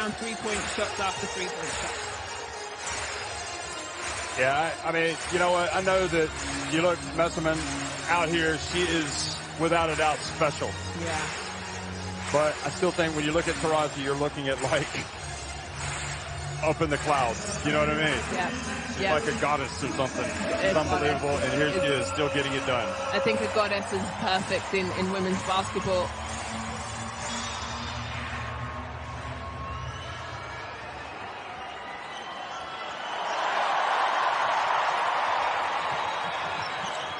down 3-point shots after 3-point shots. Yeah, I mean, you know what? I know that you look Messerman out here, she is without a doubt special. Yeah. But I still think when you look at Taurasi, you're looking at like up in the clouds. You know what I mean? Yeah. She's like a goddess or something. It's unbelievable. And here she is still getting it done. I think a goddess is perfect in women's basketball.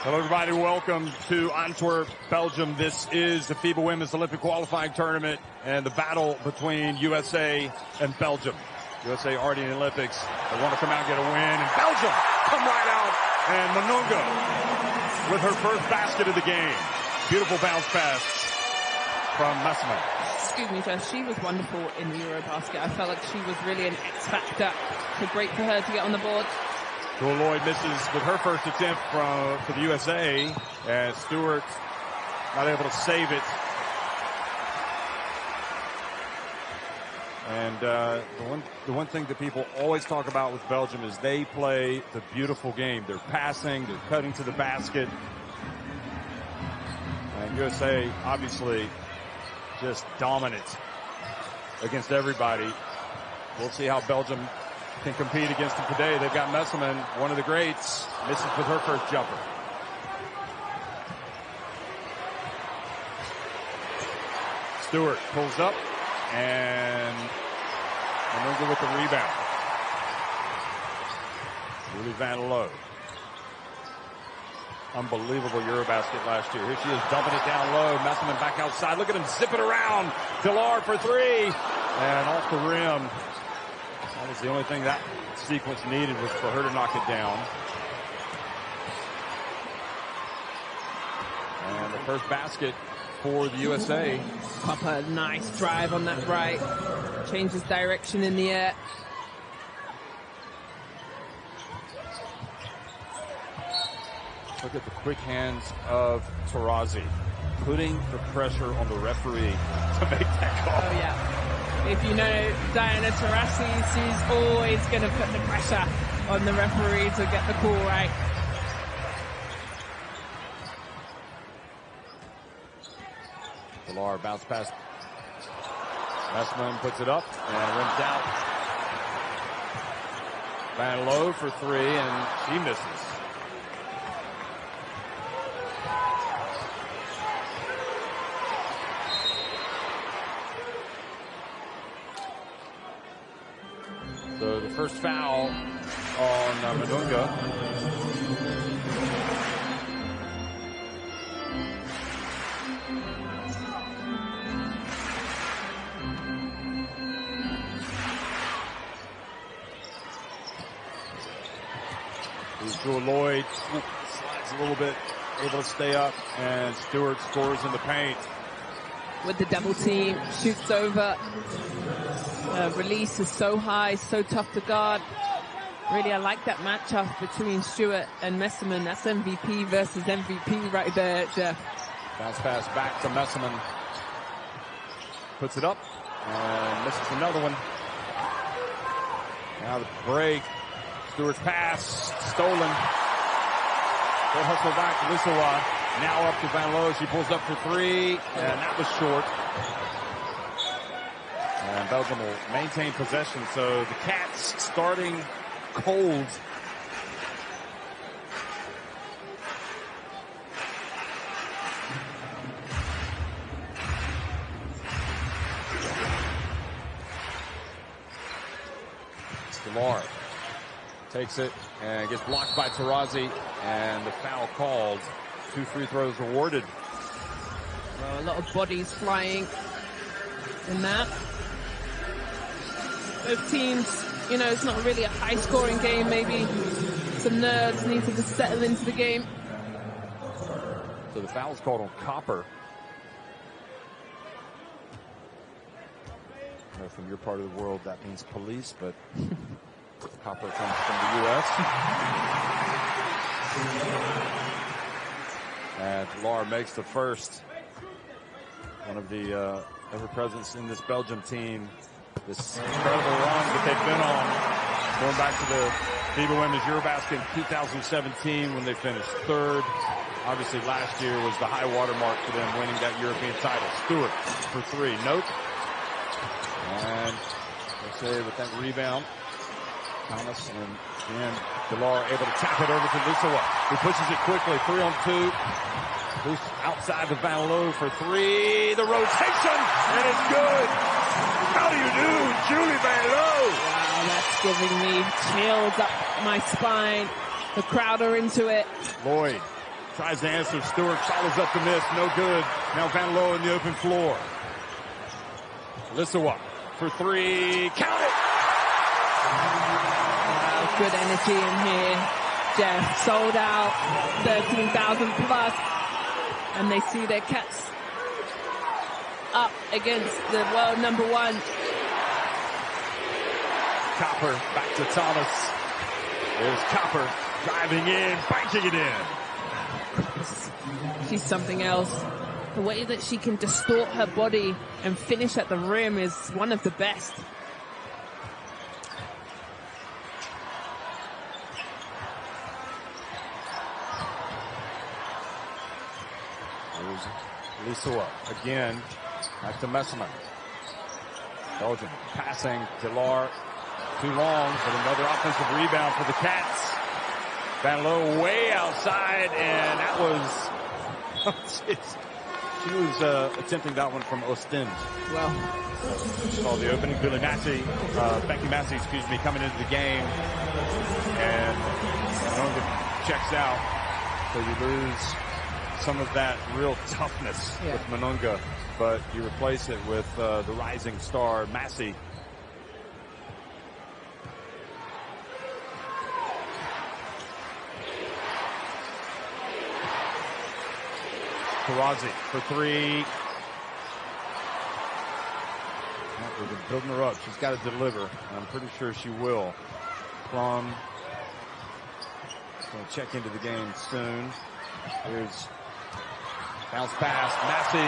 Hello, everybody. Welcome to Antwerp, Belgium. This is the FIBA Women's Olympic Qualifying Tournament and the battle between USA and Belgium. USA already in the Olympics. They want to come out and get a win. And Belgium come right out. And Manunga with her first basket of the game. Beautiful bounce pass from Messerman. Excuse me, Jess. She was wonderful in the Eurobasket. I felt like she was really an X factor. So great for her to get on the board. Lloyd misses with her first attempt for the USA, and Stewart not able to save it. And the one thing that people always talk about with Belgium is they play the beautiful game. They're passing, they're cutting to the basket. And USA obviously just dominant against everybody. We'll see how Belgium can compete against them today. They've got Messerman, one of the greats, misses with her first jumper. Stewart pulls up, and Manunga with the rebound. Julie Van Loo. Unbelievable Eurobasket last year. Here she is dumping it down low. Messerman back outside. Look at him zip it around. Villar for three, and off the rim. That was the only thing that sequence needed was for her to knock it down. And the first basket for the USA. Copper, nice drive on that right. Changes direction in the air. Look at the quick hands of Taurasi, putting the pressure on the referee to make that call. Oh, yeah. If you know Diana Taurasi, she's always going to put the pressure on the referee to get the call right. Villar bounce pass. Messerman puts it up and rims out. Van Loo for three, and she misses. So the first foul on Manunga. Drew Lloyd slides a little bit, able to stay up, and Stewart scores in the paint. With the double team, shoots over. Release is so high, so tough to guard. Really, I like that matchup between Stewart and Messerman. That's MVP versus MVP right there, Jeff. Bounce pass back to Messerman. Puts it up and misses another one. Now the break. Stewart's pass stolen. Good hustle back to Lisowa. Now up to Van Loo. She pulls up for three, and that was short. And Belgium will maintain possession. So the Cats starting cold. Villar takes it and gets blocked by Taurasi, and the foul called. 2 free throws awarded. Well, a lot of bodies flying in that. Both teams, you know, it's not really a high-scoring game. Maybe some nerves need to just settle into the game. So the foul's called on Copper. I know from your part of the world that means police, but Copper comes from the U.S. And Villar makes the first. One of the ever-presents in this Belgium team. this incredible run that they've been on, going back to the FIBA Women's Eurobasket in 2017 when they finished third. Obviously, last year was the high water mark for them, winning that European title. Stewart for three. Nope. And USA with that rebound. Thomas and again, Delar able to tap it over to Lisowa, who pushes it quickly. 3-on-2. Loose outside to Van Loo for three. The rotation, and it's good. How do you do, Julie Van Loo? Wow, that's giving me chills up my spine. The crowd are into it. Lloyd tries to answer. Stewart follows up the miss. No good. Now Van Loo in the open floor. Lisowa for three. Count it. Wow, good energy in here. Jeff, sold out. 13,000 plus. And they see their Cats up against the world number one. Copper back to Thomas. There's Copper driving in, banking it in. She's something else. The way that she can distort her body and finish at the rim is one of the best. Lisowa again, back to Messman. Belgium passing, Delar too long, but another offensive rebound for the Cats. Van Loo way outside, and that was, she was attempting that one from Ostend. Well, saw the opening. Becky Massey, excuse me, coming into the game, and Mononga checks out, so you lose some of that real toughness with Mononga, but you replace it with the rising star, Massey. Taurazi for three. We've been building her up. She's got to deliver. I'm pretty sure she will. Plum going to check into the game soon. Here's bounce pass, Massey.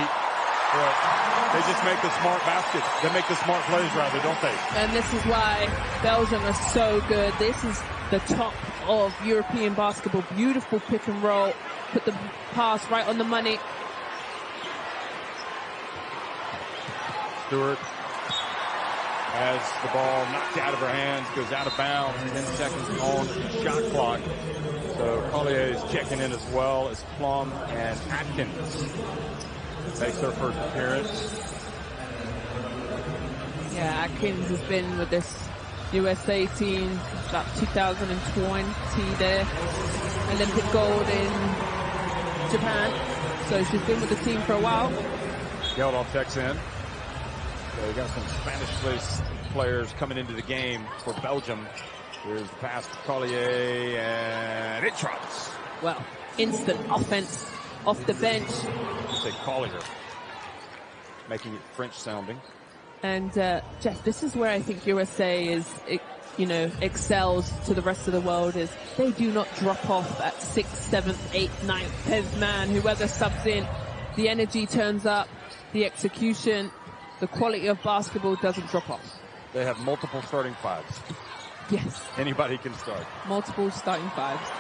They just make the smart baskets. They make the smart plays, rather, don't they? And this is why Belgium are so good. This is the top of European basketball. Beautiful pick and roll. Put the pass right on the money. Stewart has the ball knocked out of her hands, goes out of bounds, 10 seconds on the shot clock. So Collier is checking in as well as Plum, and Atkins makes their first appearance. Yeah, Atkins has been with this USA team about 2020 there. Olympic gold in Japan. So she's been with the team for a while. Geldof checks in. So we got some Spanish players coming into the game for Belgium. Here's the pass to Collier, and it drops. Well, instant offense off the bench. Say Collier, making it French sounding. And Jeff, this is where I think USA is, excels to the rest of the world. Is they do not drop off at 6th, 7th, 8th, 9th, 10th man. Whoever subs in, the energy turns up, the execution, the quality of basketball doesn't drop off. They have multiple starting fives. Yes. Anybody can start. Multiple starting fives.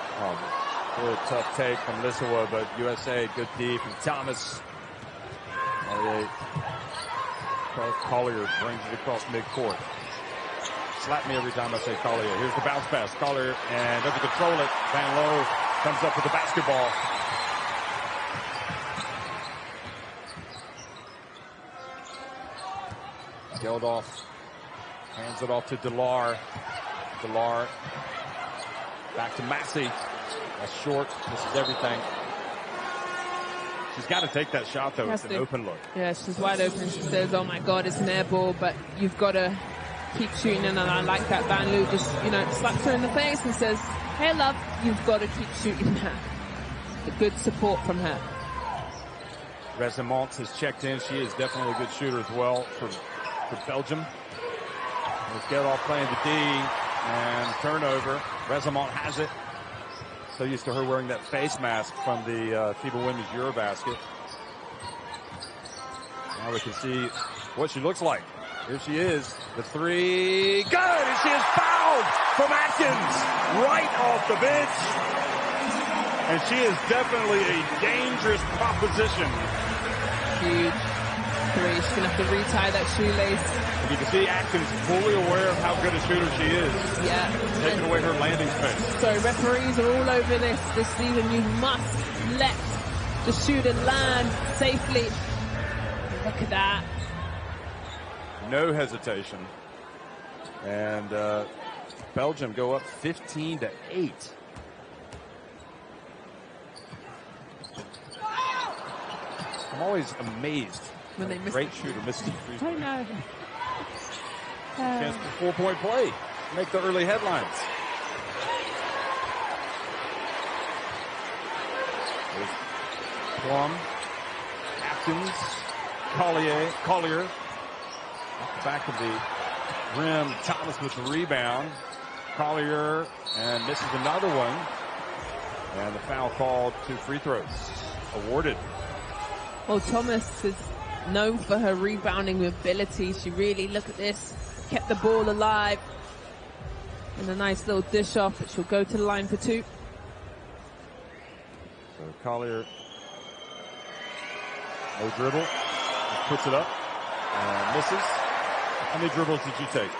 Really tough take from Lisowa, but USA good deep. And Thomas, Collier brings it across midcourt. Slap me every time I say Collier. Here's the bounce pass. Collier, and doesn't control it. Van Loo comes up with the basketball. Geldof hands it off to Delar. Delar back to Massey. That's short. This is everything. She's got to take that shot, though. It's an open look. Yeah, she's wide open. She says, oh, my God, it's an air ball, but you've got to keep shooting. And I like that Van Loo just, slaps her in the face and says, hey, love, you've got to keep shooting that. A good support from her. Resemont has checked in. She is definitely a good shooter as well for Belgium. Let's get off playing the D, and turnover. Resemont has it. So used to her wearing that face mask from the FIBA Women's Eurobasket. Now we can see what she looks like. Here she is. The three. Good! And she is fouled from Atkins right off the bench. And she is definitely a dangerous proposition. Huge three. She's going to have to retie that shoelace. And you can see Atkins fully aware of how good a shooter she is. Yeah. Taking away her landing space. So referees are all over this season. You must let the shooter land safely. Look at that. No hesitation. And Belgium go up 15-8. I'm always amazed when a great shooter misses a free throw. I know. Chance for 4-point play. Make the early headlines. There's Plum, Atkins, Collier. Off the back of the rim, Thomas with the rebound. Collier and misses another one. And the foul called, 2 free throws awarded. Well, Thomas is known for her rebounding ability. She really, look at this, kept the ball alive. And a nice little dish off, but she'll go to the line for 2. So Collier, no dribble, just puts it up and misses. How many dribbles did you take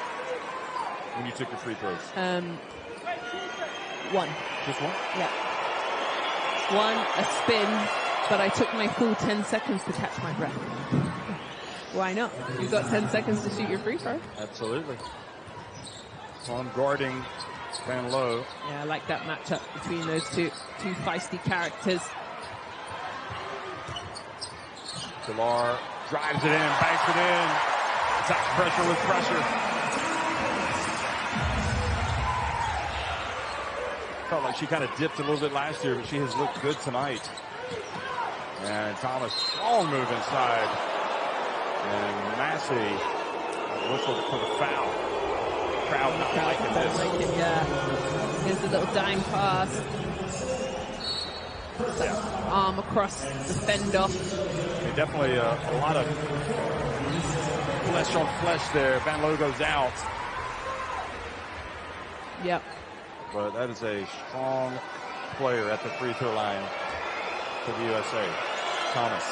when you took your free throws? 1. Just one? Yeah. 1, a spin, but I took my full 10 seconds to catch my breath. Why not? You've got 10 seconds to shoot your free throw. Absolutely. On guarding Van Loo. Yeah, I like that matchup between those two feisty characters. Pilar drives it in, banks it in. Attacks pressure with pressure. Felt like she kind of dipped a little bit last year, but she has looked good tonight. And Thomas, strong move inside. And Massey whistled for the foul. Crowd not liking this. Yeah. Here's a little dime pass. Arm across the fend off. Definitely a lot of flesh on flesh there. Van Loo goes out. Yep. But that is a strong player at the free throw line for the USA. Thomas.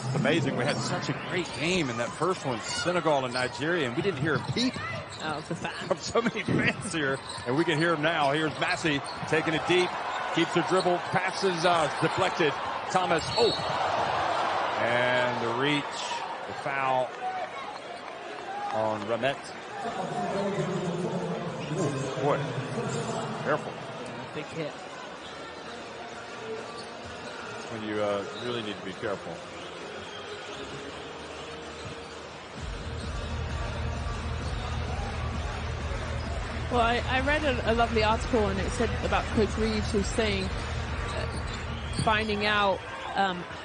It's amazing. We had such a great game in that first one, Senegal and Nigeria, and we didn't hear a peep from so many fans here, and we can hear them now. Here's Massey taking it deep, keeps her dribble, passes, deflected. Thomas, and the reach, the foul on Ramet. Ooh, boy, careful. Big hit. When you really need to be careful. Well, I read a lovely article, and it said about Coach Reeves, who's saying, finding out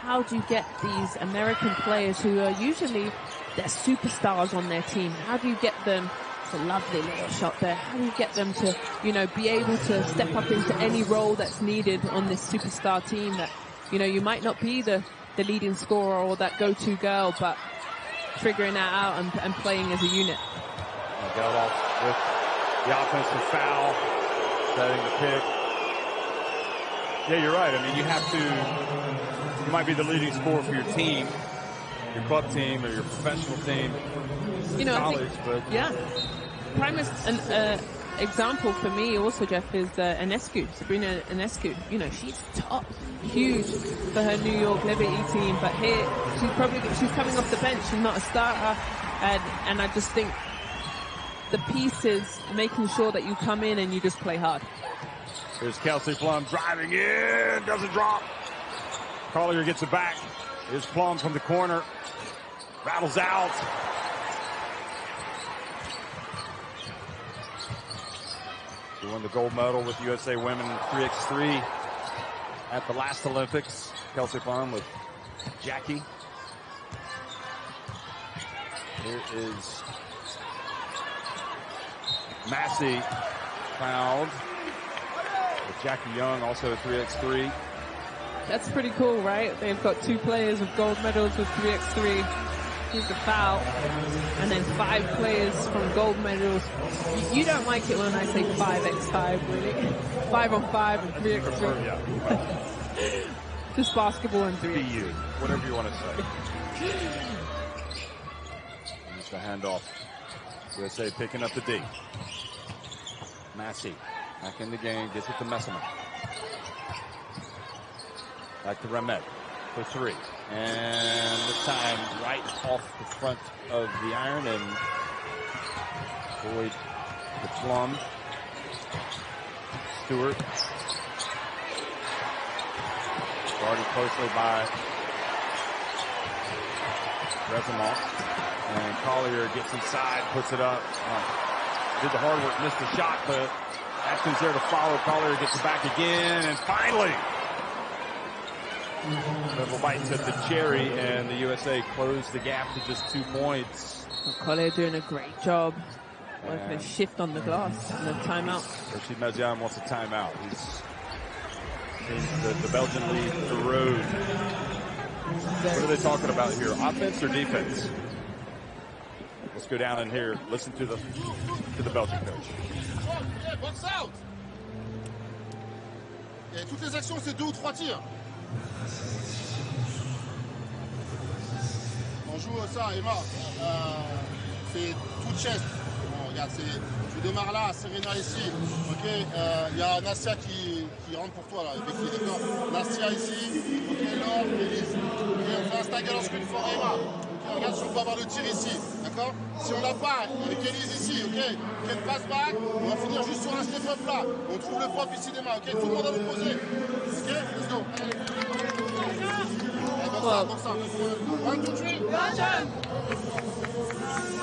how do you get these American players who are usually they're superstars on their team? How do you get them? It's a lovely little shot there. How do you get them to, be able to step up into any role that's needed on this superstar team that, you might not be the leading scorer or that go-to girl, but figuring that out and playing as a unit. Geldof with the offensive foul, setting the pick. Yeah, you're right. I mean, you might be the leading scorer for your team, your club team or your professional team, college, but yeah. Prime example for me also, Jeff, is Enescu, Sabrina Enescu. She's top, huge for her New York Liberty team, but here she's coming off the bench. She's not a starter, and I just think the piece is making sure that you come in and you just play hard. Here's Kelsey Plum driving in, doesn't drop. Collier gets it back. Here's Plum from the corner, rattles out. She won the gold medal with USA Women 3x3 at the last Olympics. Kelsey Plum with Jackie. Here is Massey fouled. With Jackie Young, also 3x3. That's pretty cool, right? They've got 2 players with gold medals with 3x3. Here's the foul. And then 5 players from gold medals. You don't like it when I say 5x5, really? 5 on 5 and 3x3. Yeah. Just basketball and 3x3. BU, whatever you want to say. Here's the handoff. USA picking up the D. Massey back in the game, gets it to Messiman. Back to Ramet for 3. And this time right off the front of the iron, and Boyd to Plum. Stewart. Guarded closely by Rezamov. And Collier gets inside, puts it up. Did the hard work, missed the shot, but Atkins there to follow. Collier gets it back again, and finally Little bites at the cherry, and the USA closed the gap to just 2 points. Collier doing a great job with a shift on the glass and the timeout. Rashid Mazian wants a timeout. The Belgian lead the road. What are they talking about here? Offense or defense? Let's go down in here. Listen to the Belgian coach. Box out. Et toutes les actions, c'est 2 ou 3 tirs. On joue ça, Emma. C'est tout chest. Bon, regarde, tu démarres là, Serena ici. Ok, il y a Nastia qui rentre pour toi là, Becky, d'accord. Nastia ici. Ok, Laure, Elise. Ok, on fait un stagger en screen for Emma. Ok, regarde si on peut avoir le tir ici, d'accord. Si on l'a pas, avec Elise ici, ok. Qu'elle passe back, on va finir juste sur un step up là. On trouve le pop ici d'Emma, ok. Tout le monde à l'opposé. Ok, let's go. Well,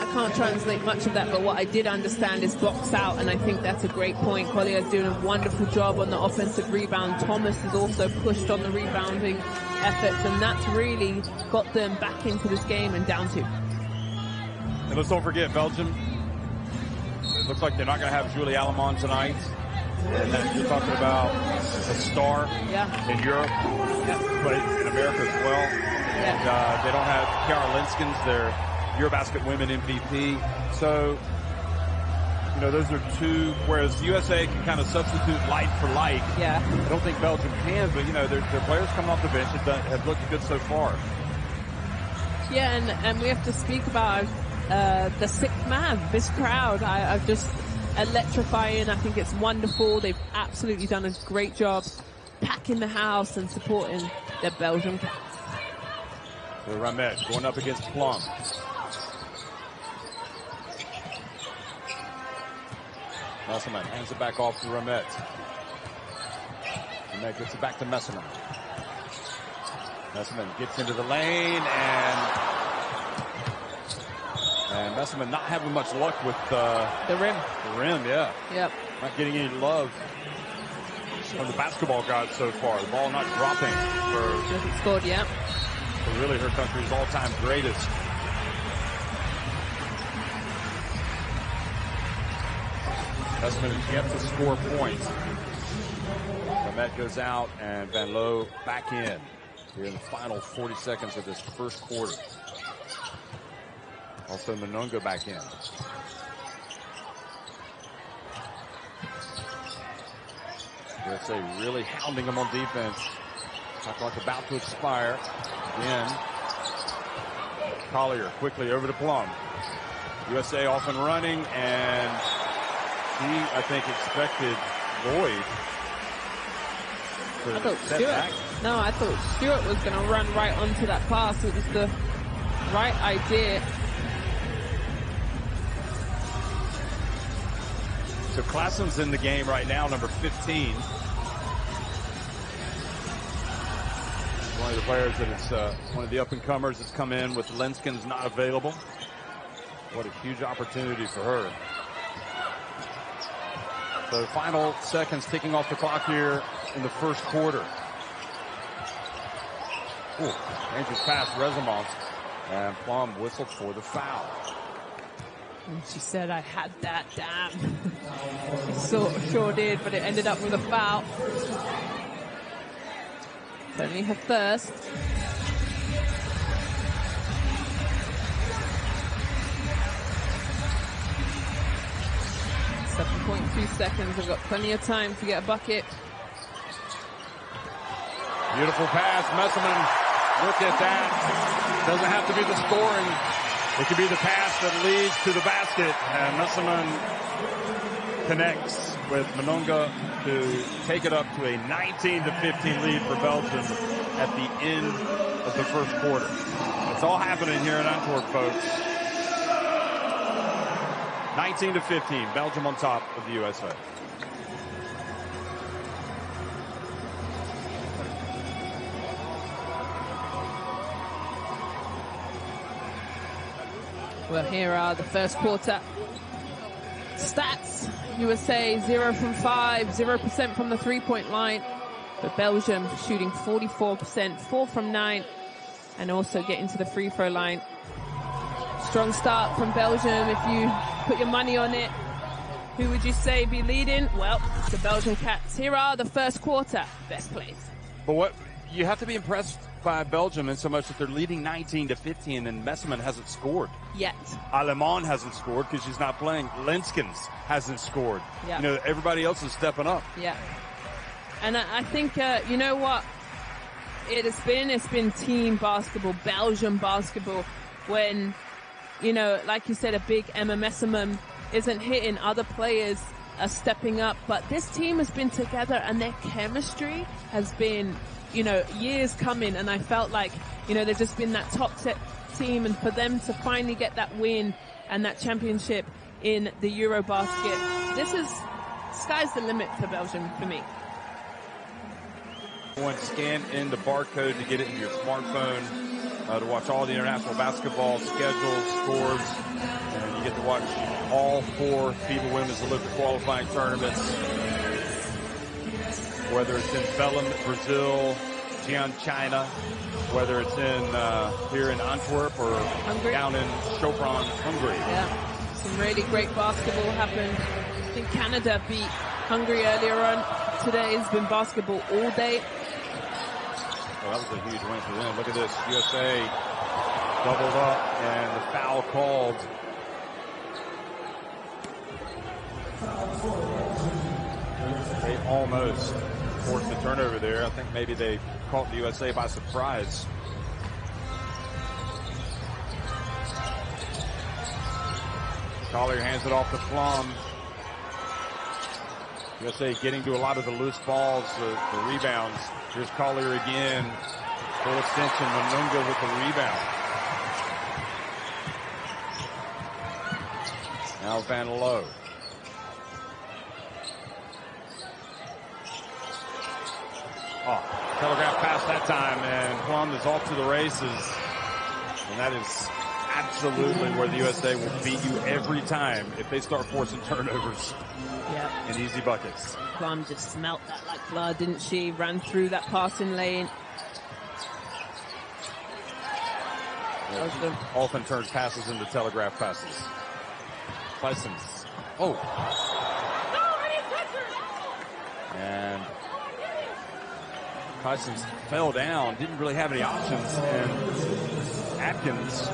I can't translate much of that, but what I did understand is box out, and I think that's a great point. Collier is doing a wonderful job on the offensive rebound. Thomas has also pushed on the rebounding efforts, and that's really got them back into this game and down 2. And let's don't forget, Belgium, it looks like they're not going to have Julie Alamon tonight. And then you're talking about a star in Europe, but in America as well. And they don't have Kiara Linskens, their Eurobasket Women MVP. So, you know, those are 2, whereas the USA can kind of substitute light for light. Yeah. I don't think Belgium can, but, you know, their players coming off the bench have looked good so far. Yeah, and we have to speak about the 6th man, this crowd. I've just electrifying. I think it's wonderful. They've absolutely done a great job packing the house and supporting their Belgian cats. So Ramet going up against Plum. Messiman hands it back off to Ramet. Ramet gets it back to Messiman. Messiman gets into the lane, and Messiman not having much luck with the rim. The rim, yeah. Yep. Not getting any love from the basketball gods so far. The ball not dropping for. She hasn't scored yet. For really her country's all-time greatest. Messiman yet to score points. Ramet goes out, and Van Loo back in here in the final 40 seconds of this first quarter. Also, Monongo back in. USA really hounding them on defense. Shot clock about to expire. Again, Collier quickly over to Plum. USA off and running, and he, I think, expected Lloyd to set back. No, I thought Stewart was going to run right onto that pass. It was the right idea. So Klassen's in the game right now, number 15. One of the players that is one of the up-and-comers that's come in with Linskens not available. What a huge opportunity for her. So final seconds ticking off the clock here in the first quarter. Ooh, dangerous pass, Rezamov. And Plum whistled for the foul. And she said, I had that, damn. It sure did, but it ended up with a foul. It's only her first. .2 seconds. We've got plenty of time to get a bucket. Beautiful pass, Messerman. Look at that. Doesn't have to be the scoring. It could be the pass that leads to the basket. And Messerman connects with Manunga to take it up to a 19-15 lead for Belgium at the end of the first quarter. It's all happening here in Antwerp, folks. 19-15, Belgium on top of the USA. Well, here are the first quarter stats. USA 0 from 5, 0% from the three-point line. But Belgium shooting 44%, 4 from 9, and also getting to the free throw line. Strong start from Belgium. If you put your money on it, who would you say be leading? Well, the Belgian Cats. Here are the first quarter best plays. But what you have to be impressed by Belgium in so much that they're leading 19-15 and Messerman hasn't scored yet. Alemán hasn't scored because she's not playing. Lenskens hasn't scored. Yeah. You know, everybody else is stepping up. Yeah. And I think, you know what? It's been team basketball, Belgian basketball, when, you know, like you said, a big Emma Messerman isn't hitting, other players are stepping up. But this team has been together and their chemistry has been, you know, years coming. And I felt like, you know, they've just been that top set team, and for them to finally get that win and that championship in the Eurobasket, this is, sky's the limit for Belgium for me. Scan in the barcode to get it in your smartphone to watch all the international basketball schedules, scores, and you get to watch all 4 FIBA Women's Olympic qualifying tournaments, whether it's in Belgium, Brazil, Xi'an, China, whether it's in here in Antwerp or Hungary. Down in Sopron, Hungary. Yeah, some really great basketball happened. I think Canada beat Hungary earlier on. Today has been basketball all day. Well, that was a huge win for them. Look at this. USA doubled up and the foul called. They almost forced the turnover there. I think maybe they caught the USA by surprise. Collier hands it off to Plum. USA getting to a lot of the loose balls, the rebounds. Here's Collier again. Full extension, Manunga with the rebound. Now Van Loo. Oh, telegraph pass that time, and Plum is off to the races. And that is absolutely where the USA will beat you every time if they start forcing turnovers. Yeah. And easy buckets. Plum just smelt that like blood, didn't she? Ran through that passing lane. Yeah, often turns passes into telegraph passes. Clysons. Oh. And Clysons fell down, didn't really have any options, and Atkins,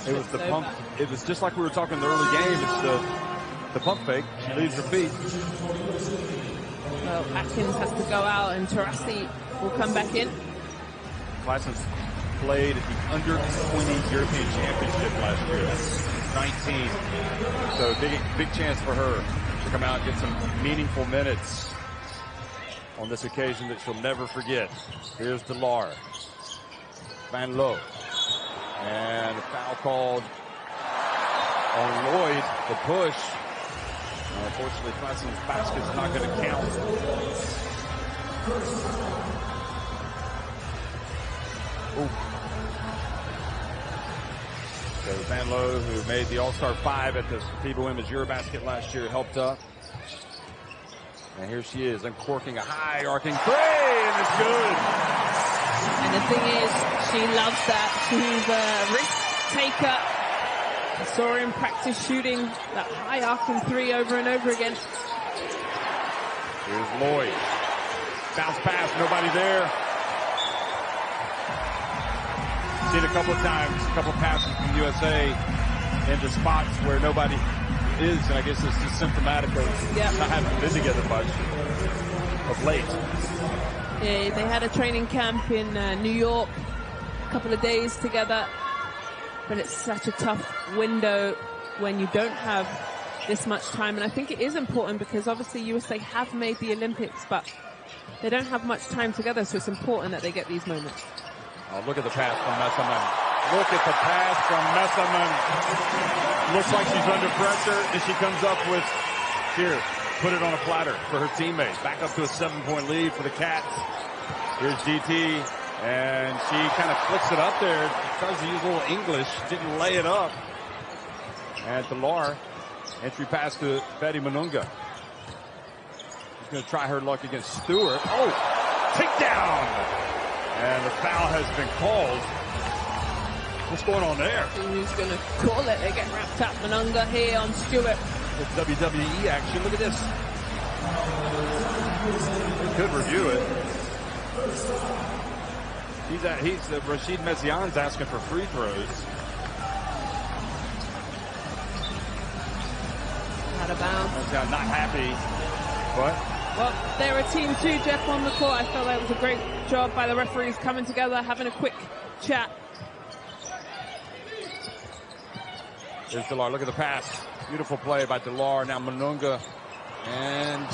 it was the pump. It was just like we were talking in the early game. It's the pump fake. She leaves her feet. Well, Atkins has to go out and Tarasi will come back in. Clysons played at the under-20 European Championship last year. That's 19. So big chance for her to come out and get some meaningful minutes on this occasion that she'll never forget. Here's Delar. Van Loo. And a foul called on Lloyd, the push. Unfortunately, Clyson's basket's not going to count. Ooh. So Van Loo, who made the All-Star 5 at the FIBA Women's Eurobasket last year, helped up. And here she is, uncorking a high arcing three, and it's good. And the thing is, she loves that. She's a risk taker. Saw him practice shooting that high arcing three over and over again. Here's Lloyd. Bounce pass, nobody there. Seen a couple of times, a couple of passes from USA into spots where nobody is, and I guess it's just symptomatic of not having been together much of late. Yeah, they had a training camp in New York, a couple of days together, but it's such a tough window when you don't have this much time, and I think it is important because obviously USA have made the Olympics, but they don't have much time together, so it's important that they get these moments. Oh, look at the pass from Messerman. Look at the pass from Messerman. Looks like she's under pressure, and she comes up with, here, put it on a platter for her teammate. Back up to a 7-point lead for the Cats. Here's DT, and she kind of flicks it up there. Tries to use a little English, didn't lay it up. And Delar, entry pass to Betty Manunga. She's going to try her luck against Stewart. Oh, takedown! And the foul has been called. What's going on there? Who's going to call it? They get wrapped up. Manunga here on Stewart. With WWE action. Look at this. They could review it. Rashid Mezian's asking for free throws. Out of bounds. Mezian not happy. What? Well, they're a team too, Jeff, on the court. I felt like it was a great job by the referees coming together, having a quick chat. There's Delar. Look at the pass. Beautiful play by Delar. Now Manunga. And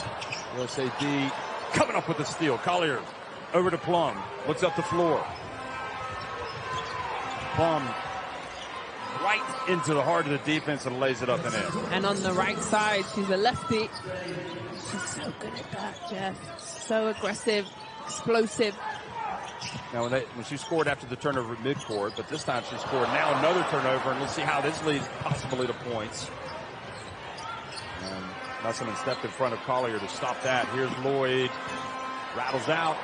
USA D coming up with the steal. Collier over to Plum. Looks up the floor. Plum right into the heart of the defense and lays it up and in. And on the right side, she's a lefty. She's so good at that, Jeff. So aggressive, explosive. Now, when she scored after the turnover at midcourt, but this time she scored now another turnover, and let's see how this leads possibly to points. And Messerman stepped in front of Collier to stop that. Here's Lloyd. Rattles out.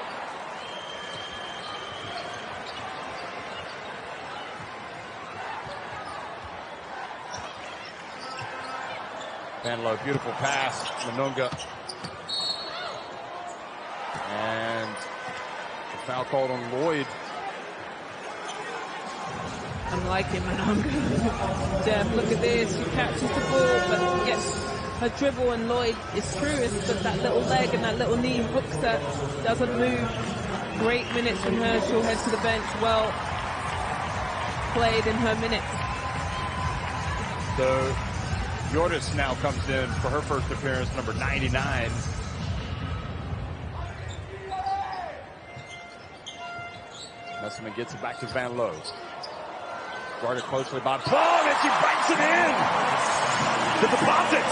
Van Lowe, beautiful pass. Manunga. And the foul called on Lloyd. I'm liking Manunga. Jeff, look at this. She catches the ball, but gets her dribble, and Lloyd, it's true, it's just that little leg and that little knee hooks her, doesn't move. Great minutes from her. She'll head to the bench. Well played in her minutes. So Jordis now comes in for her first appearance, number 99. Messerman gets it back to Van Lowe. Guarded closely by Plum, and she banks it in! The deposit!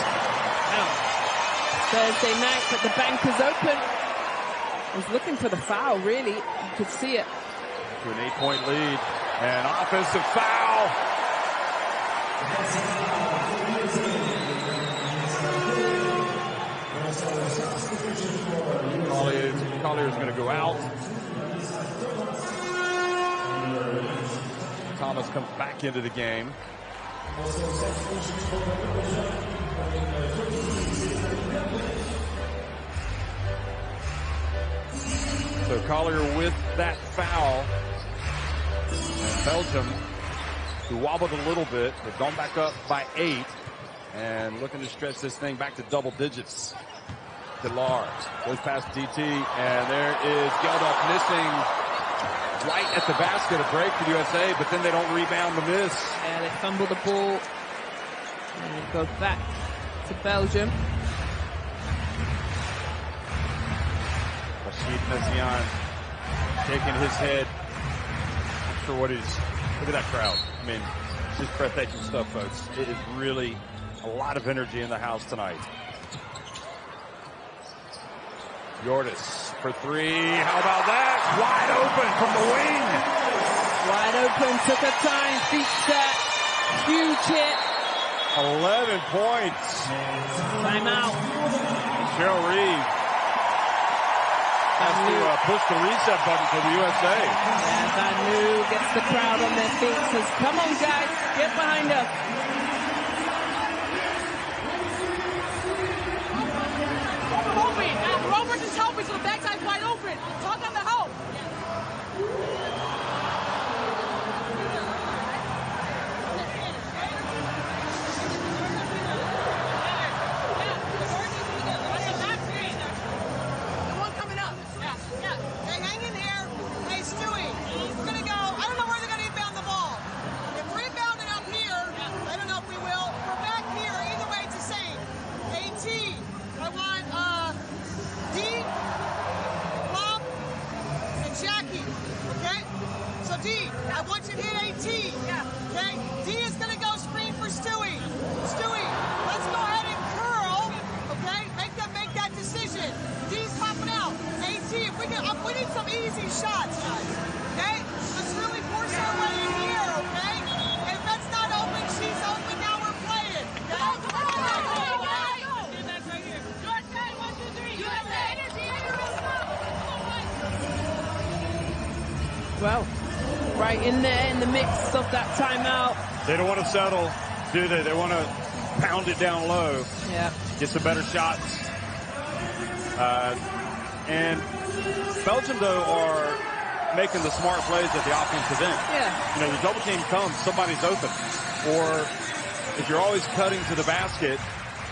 Wow. Thursday night, but the bank is open. Was looking for the foul, really. You could see it. To an 8-point lead. And offensive foul! Collier's going to go out. Thomas comes back into the game. So Collier with that foul. And Belgium, who wobbled a little bit, they've gone back up by 8 and looking to stretch this thing back to double digits. Delar goes past DT, and there is Geldof missing right at the basket, a break for USA, but then they don't rebound the miss. Yeah, they fumble the ball, and it goes back to Belgium. Rashid Mezian shaking his head for what is. Look at that crowd. I mean, it's just breathtaking stuff, folks. It is really a lot of energy in the house tonight. Jordis for 3. How about that? Wide open from the wing. Wide open, took her time, feet set, huge hit. 11 points. Timeout. Cheryl Reed. has to push the reset button for the USA. Yeah, Banu gets the crowd on their feet, says, come on guys, get behind us. Roberts is helping, so the backside's wide open. Talk on the help. I want you to hit AT. Okay? D is going to go screen for Stewie. Stewie, let's go ahead and curl. Okay? Make them make that decision. D's popping out. AT, if we need some easy shots, guys. Okay? Let's really force our way in here, okay? If that's not open, she's open. Now we're playing. Well, right in there in the midst of that timeout. They don't want to settle, do they? They want to pound it down low. Yeah. Get some better shots. And Belgium, though, are making the smart plays at the offensive end. Yeah. You know, the double team comes, somebody's open. Or if you're always cutting to the basket,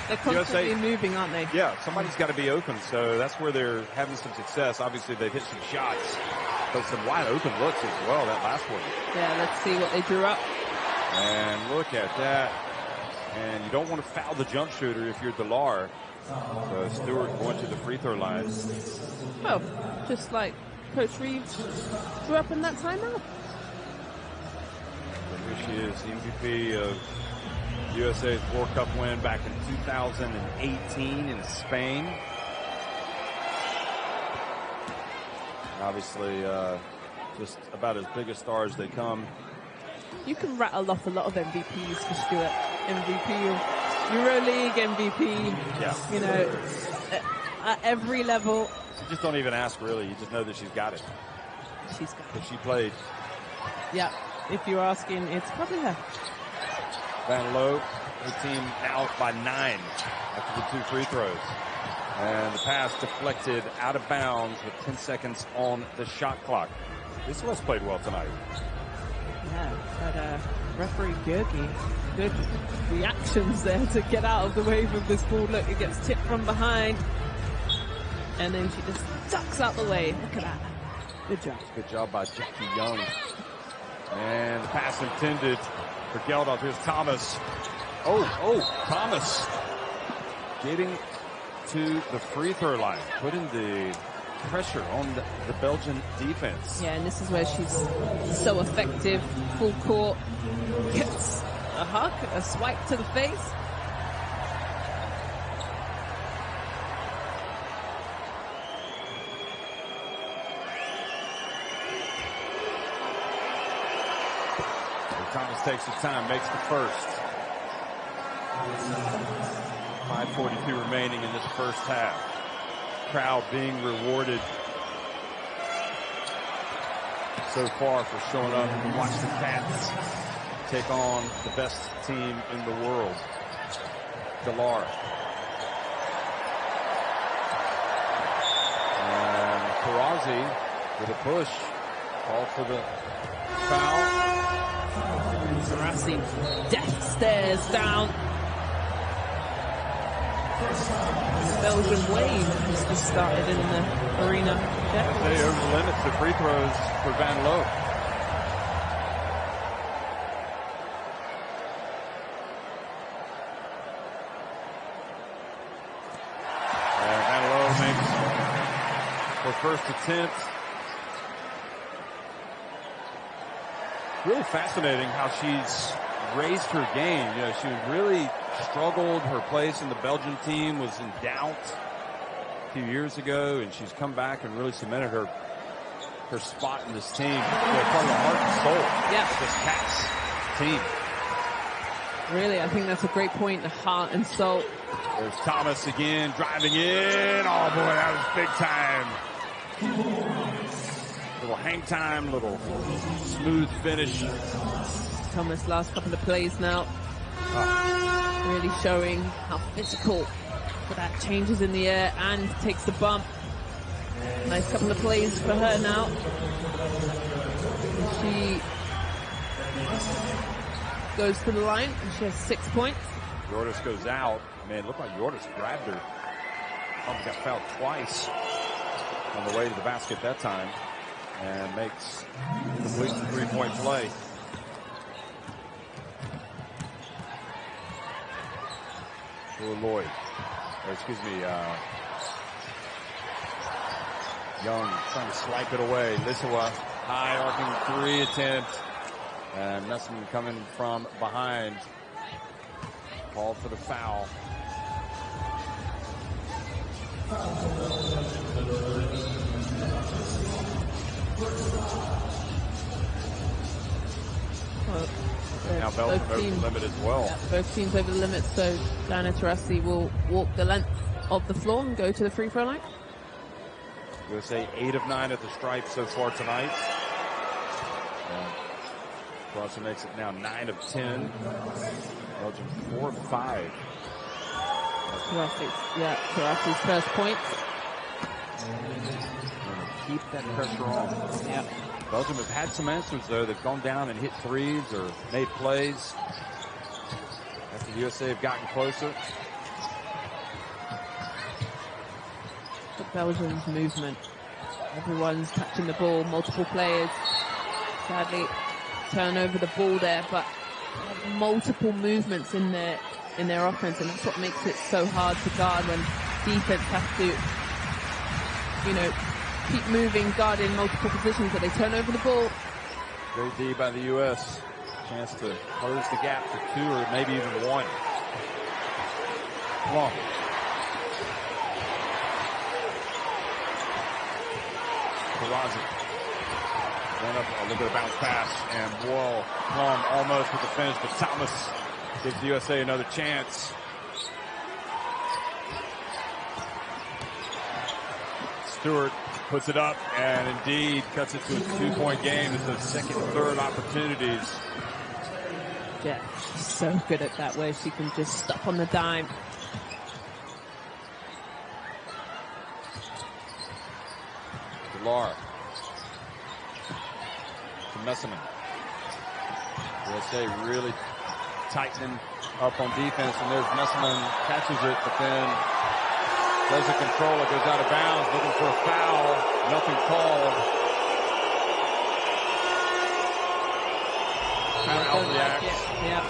they're constantly moving, aren't they? Yeah, somebody's got to be open. So that's where they're having some success. Obviously, they've hit some shots, but some wide open looks as well, that last one. Yeah, let's see what they drew up. And look at that. And you don't want to foul the jump shooter if you're Delar. So Stewart going to the free throw line. Well, just like Coach Reeves drew up in that timeout. Here she is, the MVP of USA's World Cup win back in 2018 in Spain. Obviously, just about as big a star as they come. You can rattle off a lot of MVPs for Stewart. MVP of EuroLeague, MVP, yeah. You know, at every level. You just don't even ask, really. You just know that she's got it. She's got it. Because she played. Yeah, if you're asking, it's probably her. Van Loo, her team now by 9 after the 2 free throws. And the pass deflected out of bounds with 10 seconds on the shot clock. Lisowa's played well tonight. Yeah, but referee Gergi, good reactions there to get out of the way of this ball. Look, it gets tipped from behind. And then she just ducks out the way. Look at that. Good job. Good job by Jackie Young. And the pass intended for Geldof. Here's Thomas. Thomas getting to the free throw line, putting the pressure on the Belgian defense. Yeah, and this is where she's so effective. Full court, gets a hug, a swipe to the face. Thomas takes his time, makes the first. 5:42 remaining in this first half. Crowd being rewarded so far for showing up and watch the Cats take on the best team in the world. Delar. And Karazi with a push. Call for the foul. Sarasi death stares down. The Belgian wave has just started in the arena. They over limits the free throws for Van Loo. And Van Loo makes her first attempt. Really fascinating how she's raised her game. You know, she really struggled. Her place in the Belgian team was in doubt a few years ago, and she's come back and really cemented her spot in this team. You know, part of the heart and soul of this Cats team. Really, I think that's a great point, the heart and soul. There's Thomas again, driving in. Oh, boy, that was big time. Little hang time, little smooth finish. Thomas, last couple of plays now. Really showing how physical for that changes in the air and takes the bump. Nice couple of plays for her now. She goes to the line and she has 6 points. Yordis goes out. Man, it looked like Yordis grabbed her. Got fouled twice on the way to the basket that time and makes complete the three-point play. Lloyd, or excuse me, Young trying to swipe it away. Lisowa, high arcing three attempt, and Messman coming from behind. Called for the foul. Now Belgium over the limit as well. Yeah, both teams over the limit, so Diana Taurasi will walk the length of the floor and go to the free throw line. USA 8 of 9 at the stripe so far tonight. Taurasi makes it now 9 of 10. Belgium 4 of 5. Taurasi's first point. Keep that pressure on. Yeah. Belgium have had some answers, though. They've gone down and hit threes or made plays after the USA have gotten closer. The Belgium's movement. Everyone's touching the ball, multiple players. Sadly, turn over the ball there, but multiple movements in their offense, and that's what makes it so hard to guard when defense has to, keep moving, guarding multiple positions, but they turn over the ball. Great D by the U.S. Chance to close the gap to 2 or maybe even 1. Come on. Taurasi. Went up a little bit of bounce pass, and whoa, Plum almost with the finish, but Thomas gives the USA another chance. Stewart puts it up and indeed cuts it to a 2-point game. It's the second and third opportunities. Yeah, she's so good at that, where she can just stop on the dime. Delar to Messman. USA really tightening up on defense, and there's Messman, catches it, but then doesn't control it, goes out of bounds, looking for a foul, nothing called. Crowd reacts. Yeah.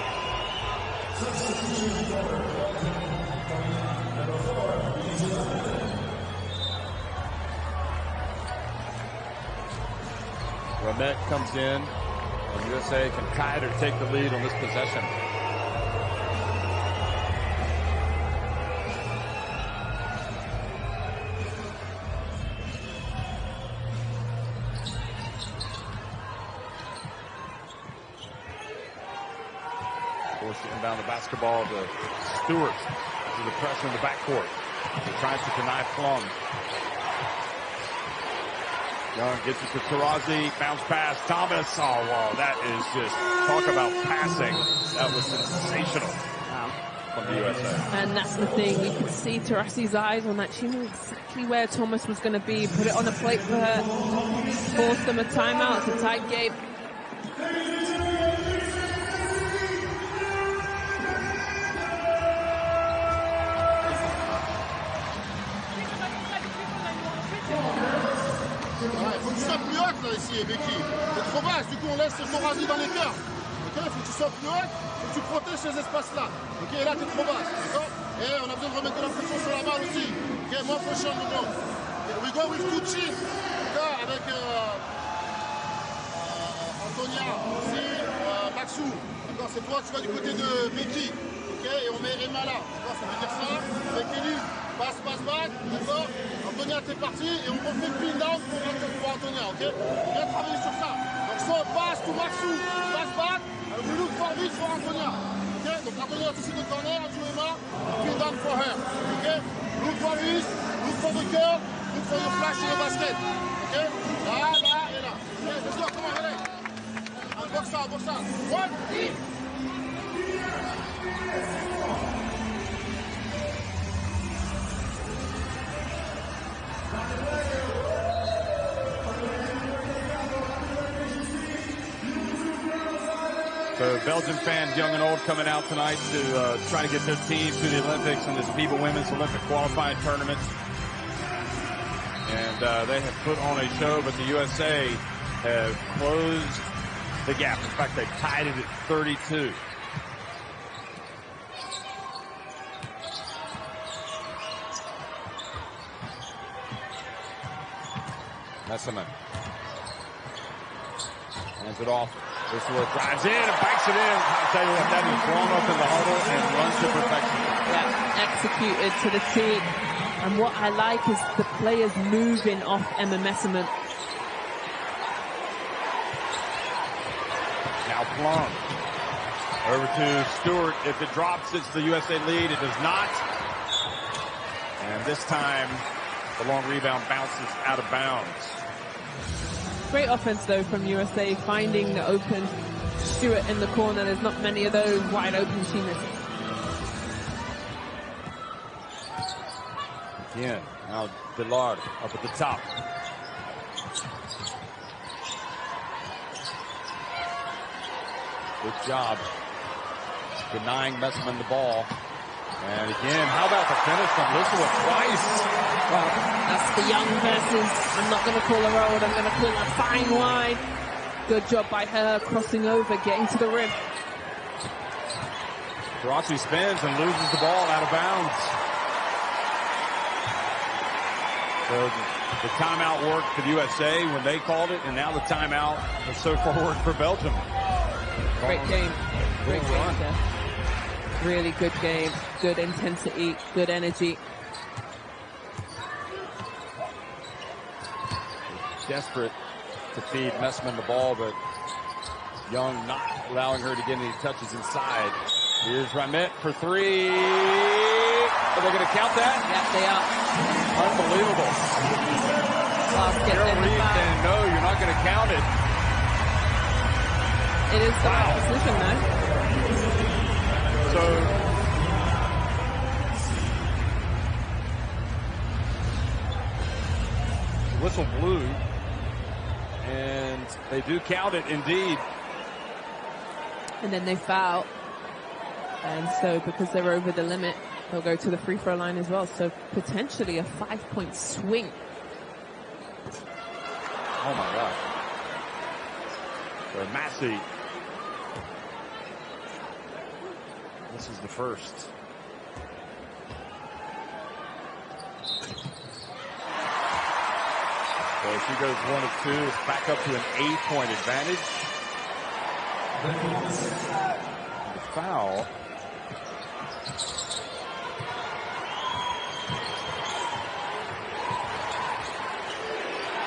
Ramet comes in, and USA can kind of take the lead on this possession. Forcing down the basketball to Stewart to the pressure in the backcourt. He tries to deny Plum. Young gets it to Taurasi, bounce pass, Thomas. Oh, wow, that is just, talk about passing. That was sensational from the USA. And that's the thing, you could see Taurasi's eyes on that. She knew exactly where Thomas was going to be, put it on a plate for her, forced them a timeout. It's a tight game. Faut que tu sois plus haute là ici, Becky. C'est trop basse, du coup on laisse Taurasi dans les cœurs. Ok, faut que tu sois plus haute, faut que tu protèges ces espaces-là. Ok, et là t'es trop basse, d'accord. Et on a besoin de remettre de la pression sur la balle aussi. Ok, more pressure on the ball. We go with 2 teams. D'accord, avec Antonia, aussi, Maxou. D'accord, c'est toi, tu vas du côté de Becky. Ok, et on met Emma là. D'accord, ça veut dire ça. Avec Ellie. Passe, back, d'accord. Antonia, t'es parti et on refait pin down pour Antonia, ok. On vient travailler sur ça. Donc soit passe to Maxou, passe back, and we look for this for Antonia. Ok, donc Antonia touche the corner, to Emma, pin down for her. Ok, look for this, look for the curve, look for your flash in your basket. Okay? Là, là, et là. Okay, let's go, come on, allez. And box out, box out. One. So Belgian fans, young and old, coming out tonight to try to get their team to the Olympics in this FIBA Women's Olympic Qualifying Tournament. And they have put on a show, but the USA have closed the gap. In fact, they've tied it at 32. Messerman hands it off. Lisowa drives in and banks it in. I'll tell you what, that is thrown up in the huddle and runs to perfection. Yeah, executed to the T. And what I like is the players moving off Emma Messerman. Now Plum. Over to Stewart. If it drops, it's the USA lead. It does not. And this time, the long rebound bounces out of bounds. Great offense, though, from USA, finding the open Stewart in the corner. There's not many of those wide open she misses. Again, now Dillard up at the top. Good job denying Messerman the ball. And again, how about the finish from Lisowa twice? Well, that's the young versus, I'm not going to call her old, I'm going to call her fine wide. Good job by her, crossing over, getting to the rim. Taurasi spins and loses the ball out of bounds. So the timeout worked for the USA when they called it, and now the timeout has so far worked for Belgium. Great game. Great game there. Really good game. Good intensity. Good energy. Desperate to feed Messerman the ball, but Young not allowing her to get any touches inside. Here's Ramet for three. Are they going to count that? Yes, they are. Unbelievable. Carol Reed saying, no, you're not going to count it. It is the right decision, though. So the whistle blew, and they do count it indeed. And then they foul. And so because they're over the limit, they'll go to the free throw line as well. So potentially a 5-point swing. Oh my God. So Massey. This is the first. So she goes 1 of 2. It's back up to an 8-point advantage. The foul.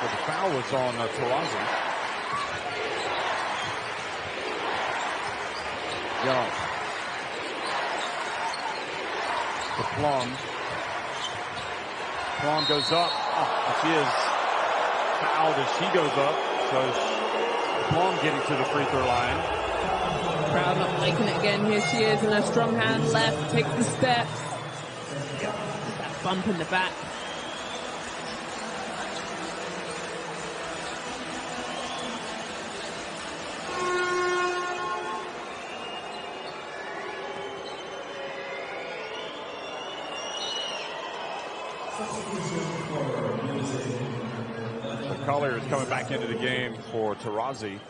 So the foul was on Taurasi. Young. To Plum. Plum goes up. Oh, she is fouled as she goes up. So Plum getting to the free throw line. Crowd not liking it again. Here she is in her strong hand left. Takes the steps. That bump in the back. Collier is coming back into the game for Taurasi.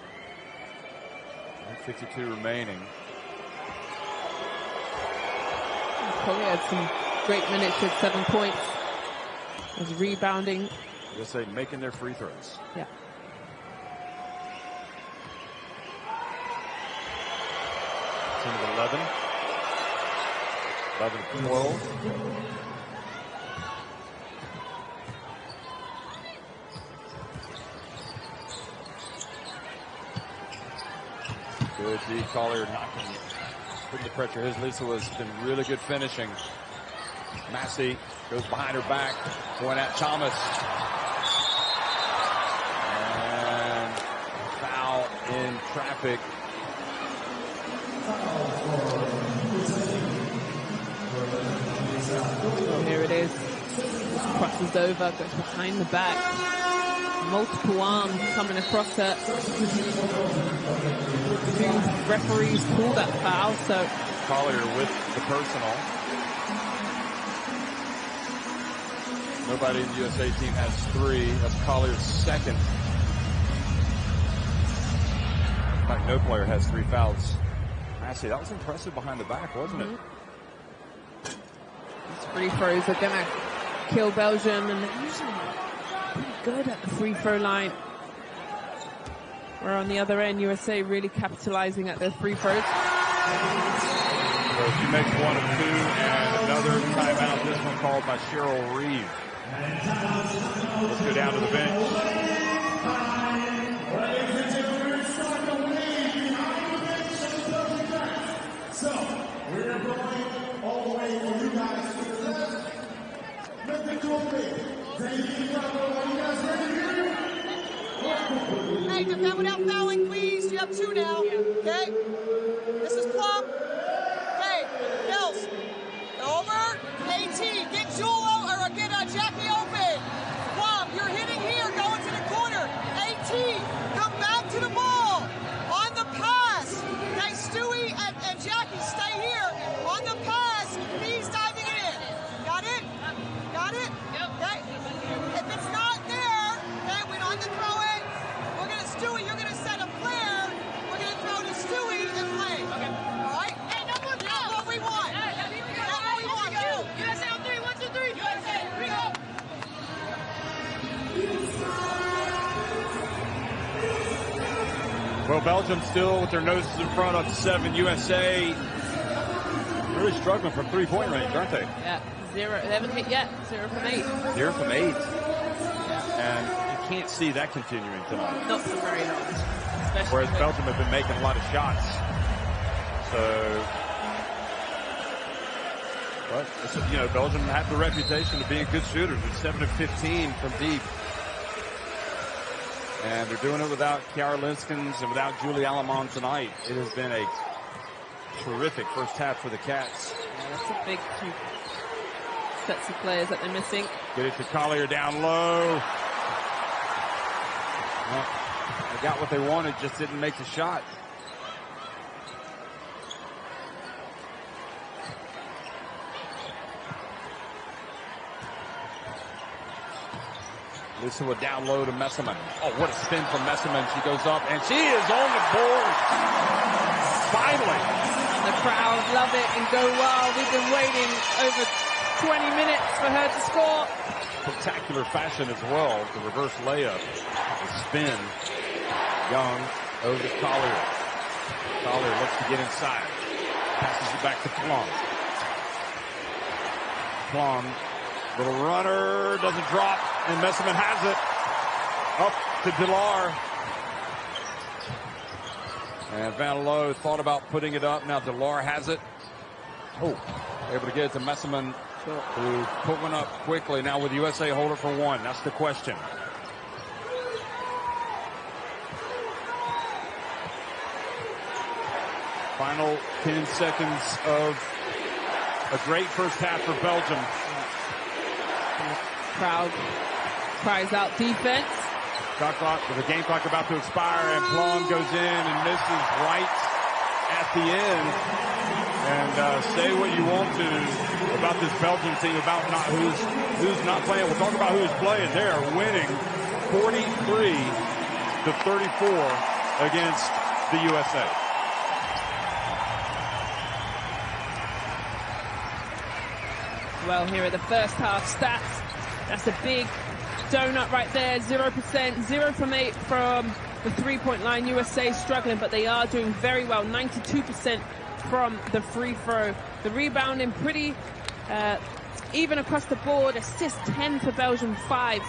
52 remaining. Collier had some great minutes with 7 points. Was rebounding. Just say making their free throws. Yeah. Team of 11. 11-12. Good D. Collier knocking, putting the pressure. His Lisowa has been really good finishing. Massey goes behind her back, going at Thomas. in traffic. Here it is. Just crosses over, goes behind the back. Multiple arms coming across her. Two referees call that foul, so Collier with the personal. Nobody in the USA team has 3. That's Collier's second. In fact, no player has 3 fouls. Actually, that was impressive behind the back, wasn't it? These free throws are gonna kill Belgium, and they're usually pretty good at the free throw line. Where on the other end, USA really capitalizing at their free throws. So she makes 1 of 2, and another timeout. This one called by Cheryl Reeve. Let's go down to the bench. So, we're going all the way for you guys to the left. Let the trophy. Are you guys ready here? Hey, defend without fouling, please. You have 2 now. Okay? This is Plum. Okay, Bills. Over. AT. Get Jewel or get Jackie open. Plum, you're hitting here, going to the corner. AT, come back to the ball. On the pass. Okay, Stewie and Jackie, stay here. On the pass. He's diving it in. Got it? Got it? Yep. Okay. If it's not there, okay, we don't have to throw it. We're going to, Stewie, you're going to set a flare. We're going to throw to Stewie and play. Okay. All right? Hey, no more foul. That's what we want. That's what we want. Go. USA on 3. 1, 2, 3. USA. 3, go. Well, Belgium still with their noses in front of 7. USA really struggling from 3-point range, aren't they? Yeah, 0, they haven't hit yet. 0 from 8. 0 from 8. And you can't see that continuing tonight. Not for very long. Whereas Belgium have been making a lot of shots. So, but you know, Belgium have the reputation of being good shooters. They're 7 of 15 from deep. And they're doing it without Kiara Linskens and without Julie Alamon tonight. It has been a terrific first half for the Cats. Yeah, that's a big 2 sets of players that they're missing. Get it to Collier down low. Well, they got what they wanted, just didn't make the shot. Lisowa down low to Messerman. Oh, what a spin from Messerman. She goes up, and she is on the board. Finally. The crowd love it and go wild. We've been waiting over 20 minutes for her to score. Spectacular fashion as well. The reverse layup. The spin. Young over to Collier. Collier looks to get inside. Passes it back to Plum. Plum. Little runner. Doesn't drop. And Messerman has it. Up to Delar. And Van Loo thought about putting it up. Now Delar has it. Oh, able to get it to Messerman, who put one up quickly. Now with USA hold it for 1. That's the question. Final 10 seconds of a great first half for Belgium. Crowd cries out defense. Shot clock, with the game clock about to expire, and Plum goes in and misses right at the end. And say what you want to about this Belgium team, about who's not playing. We'll talk about who's playing. They are winning 43-34 against the USA. Well, here are the first half stats. That's a big donut right there. 0%, 0 from 8 from the 3-point line. USA struggling, but they are doing very well. 92% from the free throw. The rebounding pretty even across the board. Assist 10 for Belgium, 5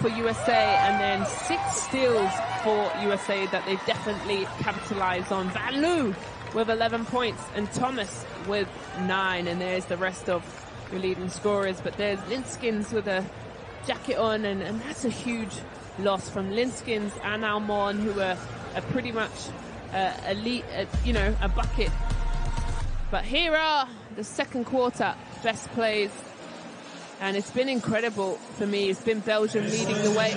for USA, and then 6 steals for USA that they definitely capitalized on. Van Loo with 11 points and Thomas with 9, and there's the rest of your leading scorers. But there's Linskens with a jacket on, and that's a huge loss from Linskens and Almon, who were pretty much elite, you know, a bucket. But here are the second quarter best plays. And it's been incredible for me. It's been Belgium leading the way.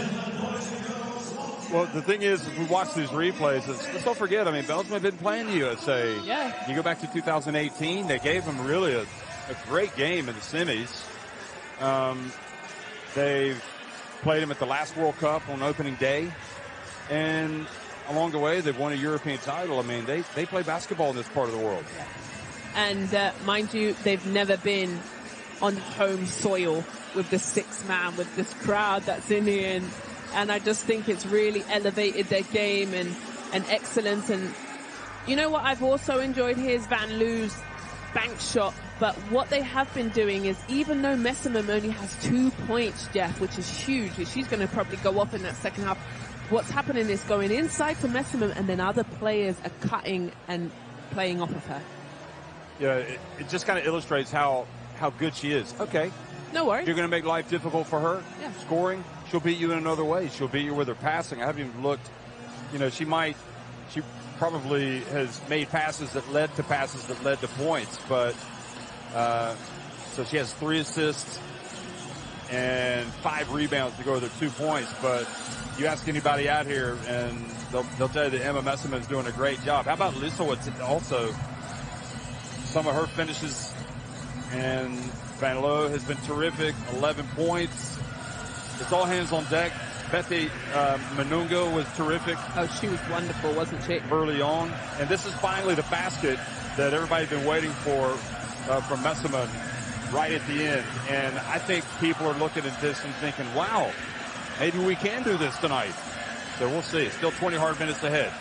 Well, the thing is, if we watch these replays, let's don't forget, I mean, Belgium have been playing the USA. Yeah. You go back to 2018, they gave them really a great game in the semis. They've played them at the last World Cup on opening day. And along the way, they've won a European title. I mean, they play basketball in this part of the world. And mind you, they've never been on home soil with the 6-man, with this crowd that's in here. And I just think it's really elevated their game and excellence. And you know what I've also enjoyed here is Van Loo's bank shot. But what they have been doing is, even though Messerman only has 2 points, Jeff, which is huge, and she's going to probably go off in that second half, what's happening is going inside to Messerman, and then other players are cutting and playing off of her. Yeah, it just kind of illustrates how good she is. Okay. No worries. You're going to make life difficult for her. Yeah. Scoring. She'll beat you in another way. She'll beat you with her passing. I haven't even looked. You know, she probably has made passes that led to points. But, so she has 3 assists and 5 rebounds to go with her 2 points. But you ask anybody out here and they'll tell you that Emma Messerman is doing a great job. How about Lisowa also? Some of her finishes, and Van Loo has been terrific, 11 points. It's all hands on deck. Betty Manungo was terrific. Oh, she was wonderful, wasn't she? Early on. And this is finally the basket that everybody's been waiting for from Messerman right at the end. And I think people are looking at this and thinking, wow, maybe we can do this tonight. So we'll see. Still 20 hard minutes ahead.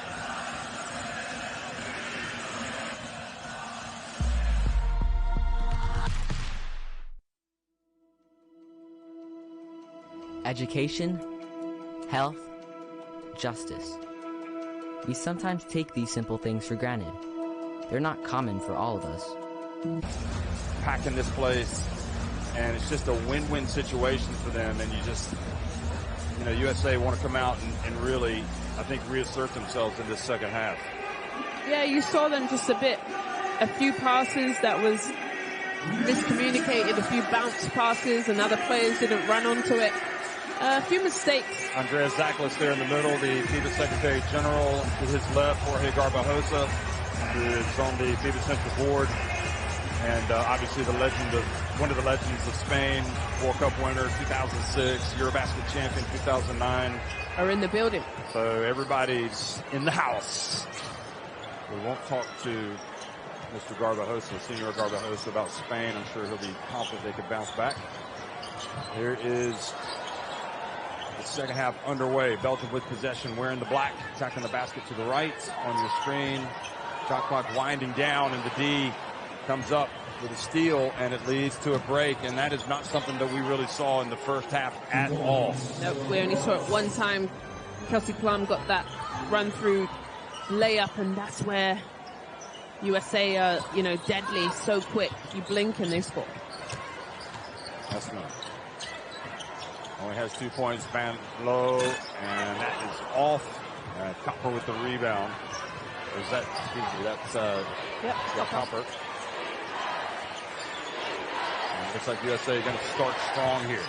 Education, health, justice. We sometimes take these simple things for granted. They're not common for all of us. Packing this place, and it's just a win-win situation for them, and you know, USA want to come out and really, I think, reassert themselves in this second half. Yeah, you saw them just a few passes that was miscommunicated, a few bounce passes, and other players didn't run onto it. A few mistakes. Andrea Zaklis there in the middle, the FIBA Secretary General. To his left, Jorge Garbajosa, who is on the FIBA Central Board. And obviously one of the legends of Spain, World Cup winner 2006, Eurobasket champion 2009. Are in the building. So everybody's in the house. We won't talk to Mr. Garbajosa, Senor Garbajosa, about Spain. I'm sure he'll be confident they could bounce back. Here is the second half underway. Belgium with possession, wearing the black, attacking the basket to the right on your screen. Shot clock winding down, and the D comes up with a steal, and it leads to a break, and that is not something that we really saw in the first half at all. No, we only saw it one time. Kelsey Plum got that run-through layup, and that's where USA are, you know, deadly, so quick. You blink and they score. That's not. Only has 2 points, Van Loo, and that is off. Copper with the rebound. Or is that, excuse me, that's Copper. And looks like USA going to start strong here.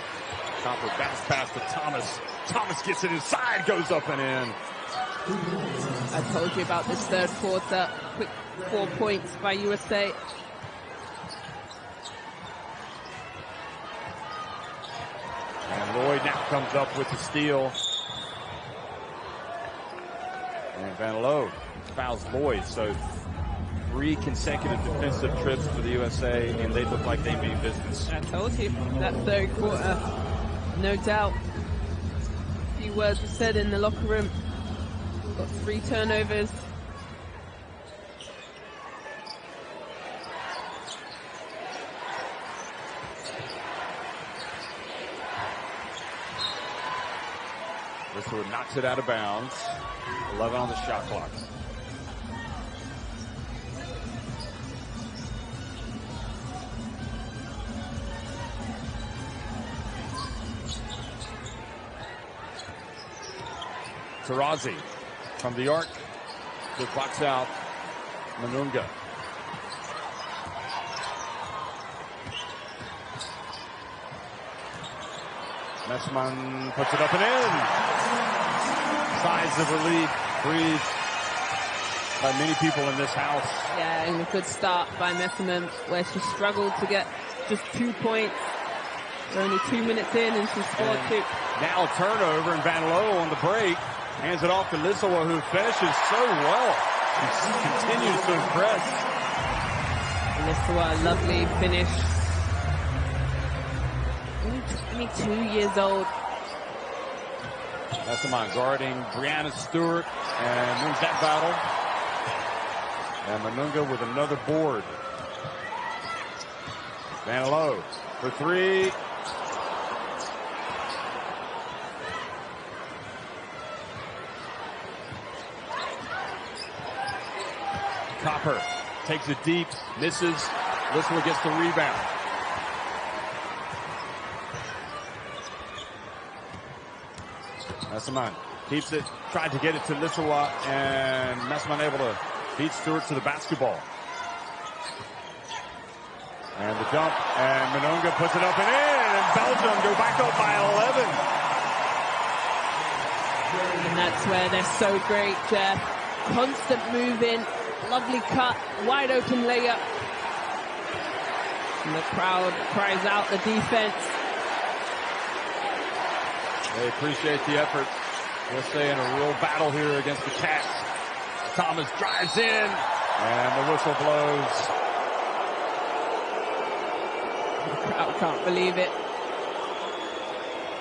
Copper bounce pass to Thomas. Thomas gets it inside, goes up and in. I told you about this third quarter. Quick 4 points by USA. And Lloyd now comes up with the steal. And Van Loo fouls Lloyd. So 3 consecutive defensive trips for the USA, and they look like they mean business. I told you, that third quarter, no doubt. A few words were said in the locker room. Got 3 turnovers. Lisowa knocks it out of bounds. 11 on the shot clock. Taurazi from the arc. Good box out. Manunga. Messman puts it up and in. Sighs of relief, breathed by many people in this house. Yeah, and a good start by Messerman, where she struggled to get just 2 points. We're only 2 minutes in and she scored 2. Now a turnover, and Van Loo on the break hands it off to Lisowa, who finishes so well. She continues to impress. Lisowa, lovely finish. Only 22 years old. Messerman guarding Brianna Stewart and wins that battle. And Manunga with another board. Van Loo for 3. Copper takes it deep, misses. Lisowa gets the rebound. Messerman keeps it, tried to get it to Lisowa, and Messerman able to beat Stewart to the basketball. And the dump, and Manunga puts it up and in, and Belgium go back up by 11. And that's where they're so great, Jeff. Constant moving, lovely cut, wide open layup. And the crowd cries out the defense. They appreciate the effort. USA in a real battle here against the Cats. Thomas drives in, and the whistle blows. The crowd can't believe it.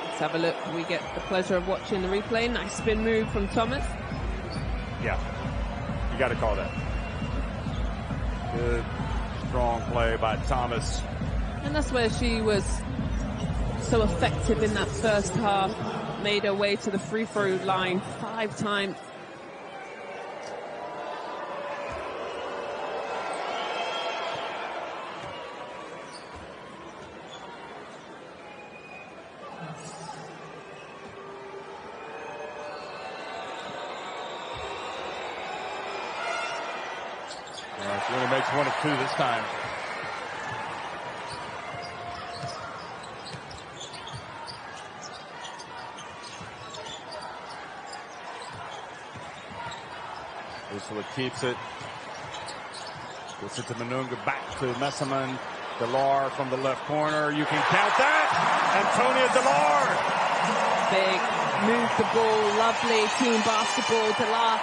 Let's have a look. We get the pleasure of watching the replay. Nice spin move from Thomas. Yeah, you got to call that. Good, strong play by Thomas. And that's where she was so effective in that first half. Made her way to the free throw line 5 times. She only makes 1 of 2 this time. Lisowa keeps it. Gets it to Manunga, back to Messerman. Delar from the left corner. You can count that. Antonia Delar. Big, move the ball, lovely team basketball. Delar,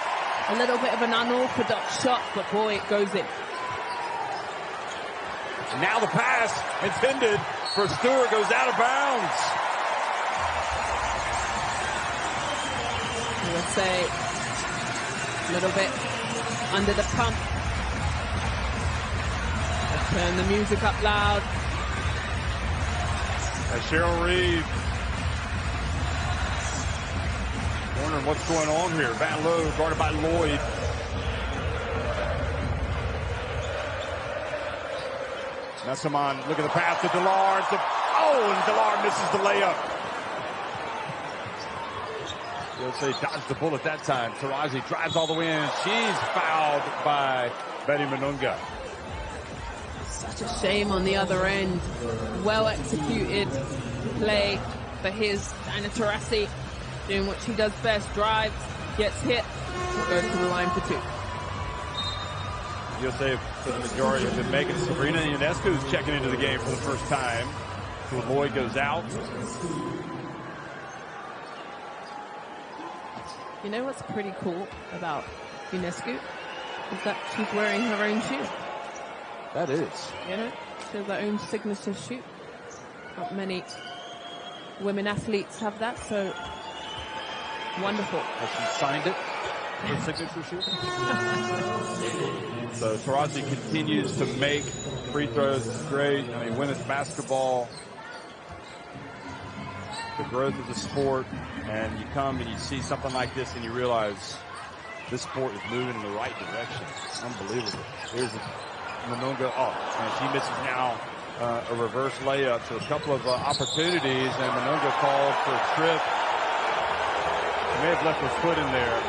a little bit of an unorthodox shot, but boy, it goes in. Now the pass intended for Stewart goes out of bounds. USA a little bit under the pump. Let's turn the music up loud. As Cheryl Reeve wondering what's going on here. Van Loo guarded by Lloyd. Messerman, look at the pass to Delar. And Delar misses the layup. USA dodged the bullet that time. Tarazi drives all the way in. She's fouled by Betty Manunga. Such a shame on the other end. Well executed play for his Diana Taurasi, doing what she does best. Drives, gets hit, goes to the line for 2. USA, for the majority, have been making Sabrina Ionescu is checking into the game for the first time. So Lloyd goes out. You know what's pretty cool about Ionescu is that she's wearing her own shoe. That is. You know, she has her own signature shoe. Not many women athletes have that, so wonderful. Has she signed it? Her signature shoe? So Tarazi continues to make free throws. It's great. I mean, women's basketball, the growth of the sport, and you come and you see something like this and you realize this sport is moving in the right direction. It's unbelievable. Here's Manunga off, and she misses now a reverse layup. So a couple of opportunities, and Manunga called for a trip. She may have left her foot in there.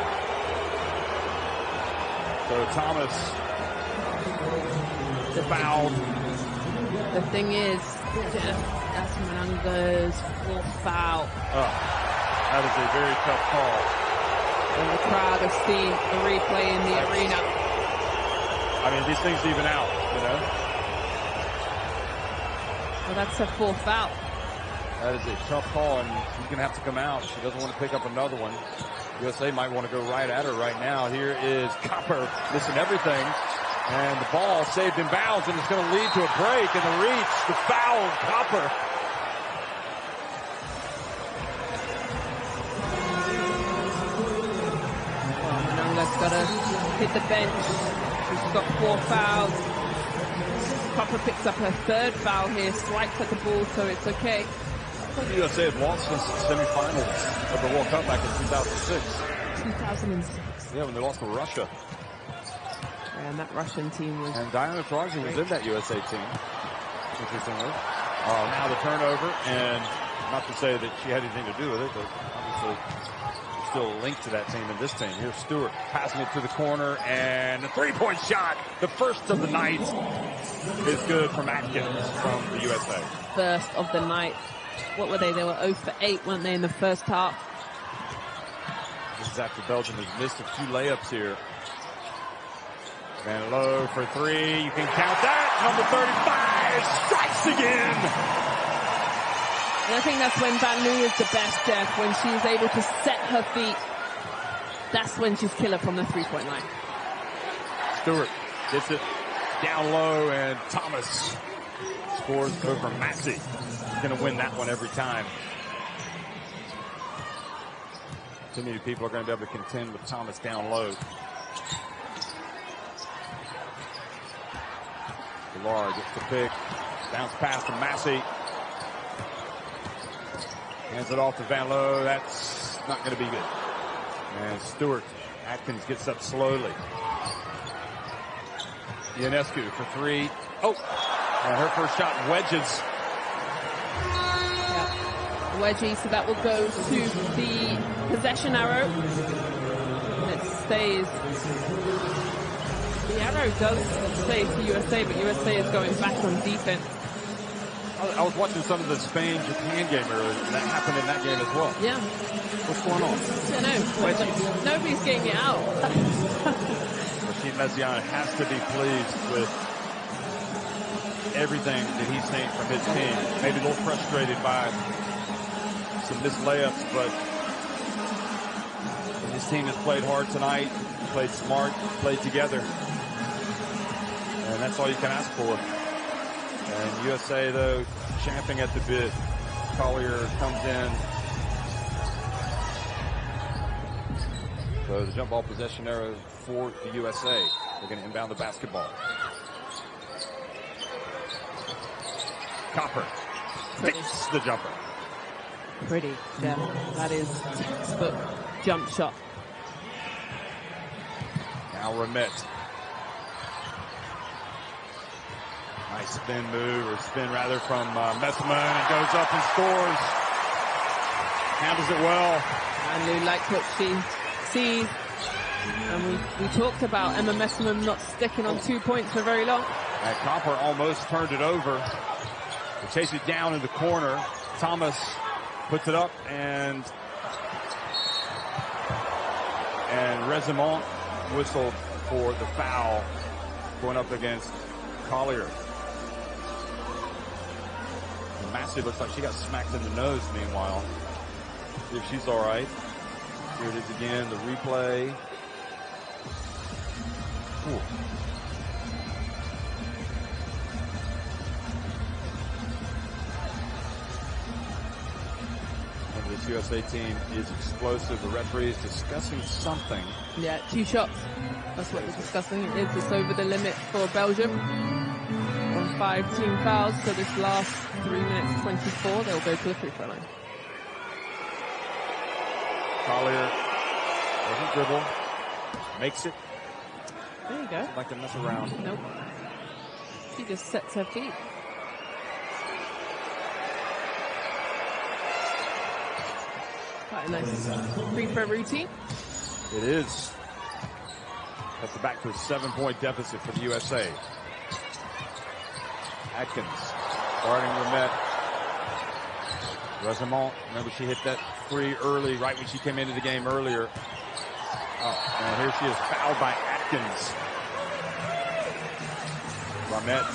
So Thomas fouled. The thing is, that's Mananga's fourth foul. That is a very tough call. And the crowd has seen the replay in the arena. I mean, these things even out, you know? Well, that's her fourth foul. That is a tough call, and she's going to have to come out. She doesn't want to pick up another one. USA might want to go right at her right now. Here is Copper missing everything. And the ball saved in bounds, and it's going to lead to a break in the reach. The foul of Copper. Mananga's got to hit the bench. She's got 4 fouls. Copper picks up her third foul here, swipes at the ball, so it's okay. The USA had lost since the semifinals of the World Cup back in 2006. 2006. Yeah, when they lost to Russia. And that Russian team was... And Diana Taurasi was in that USA team, interestingly. Now the turnover, and not to say that she had anything to do with it, but obviously still linked to that team and this team. Here's Stewart passing it to the corner, and a three-point shot. The first of the night is good from Atkins from the USA. First of the night. What were they? They were 0 for 8, weren't they, in the first half? This is after Belgium has missed a few layups here. Van Loo for 3. You can count that. Number 35 strikes again. And I think that's when Van Loo is the best, Jeff, when she is able to set her feet. That's when she's killer from the three-point line. Stewart gets it down low, and Thomas scores over Maxi. He's going to win that one every time. Too many people are going to be able to contend with Thomas down low. Laura gets the pick. Bounce pass to Massey. Hands it off to Van Loo. That's not going to be good. And Stewart. Atkins gets up slowly. Ionescu for 3. Oh! And her first shot wedges. Yeah. Wedgie, so that will go to the possession arrow. And it stays. The arrow does stay to USA, but USA is going back on defense. I was watching some of the Spain-Japan game earlier, and that happened in that game as well. Yeah. What's going on? I don't know. Nobody's getting it out. Martin Messiaen has to be pleased with everything that he's seen from his team. Maybe a little frustrated by some missed layups, but his team has played hard tonight, played smart, played together. And that's all you can ask for. And USA, though, champing at the bit. Collier comes in. So the jump ball possession arrow for the USA. They're going to inbound the basketball. Copper fits the jumper. Pretty, yeah. That is textbook jump shot. Now Ramette. Nice spin move, or spin rather, from Messiaen, and goes up and scores. Handles it well. And Lou liked what she sees. And we talked about Emma Messiaen not sticking on 2 points for very long. And Copper almost turned it over. They chase it down in the corner. Thomas puts it up, and Resimont whistled for the foul going up against Collier. And Massey looks like she got smacked in the nose meanwhile. See if she's all right. Here it is again, the replay. Ooh. And this USA team is explosive. The referee is discussing something. Yeah, 2 shots. That's what we're discussing. It's over the limit for Belgium. On 5 team fouls, so this last 3 minutes 24, they'll go to the free throw line. Collier doesn't dribble, makes it. There you go. Doesn't like to mess around. Nope. She just sets her feet. Quite a nice free throw routine. It is. Cuts it back to a 7-point deficit for the USA. Atkins guarding Remette. Rosamond, remember she hit that free early, right when she came into the game earlier. Oh, and here she is fouled by Atkins. Remette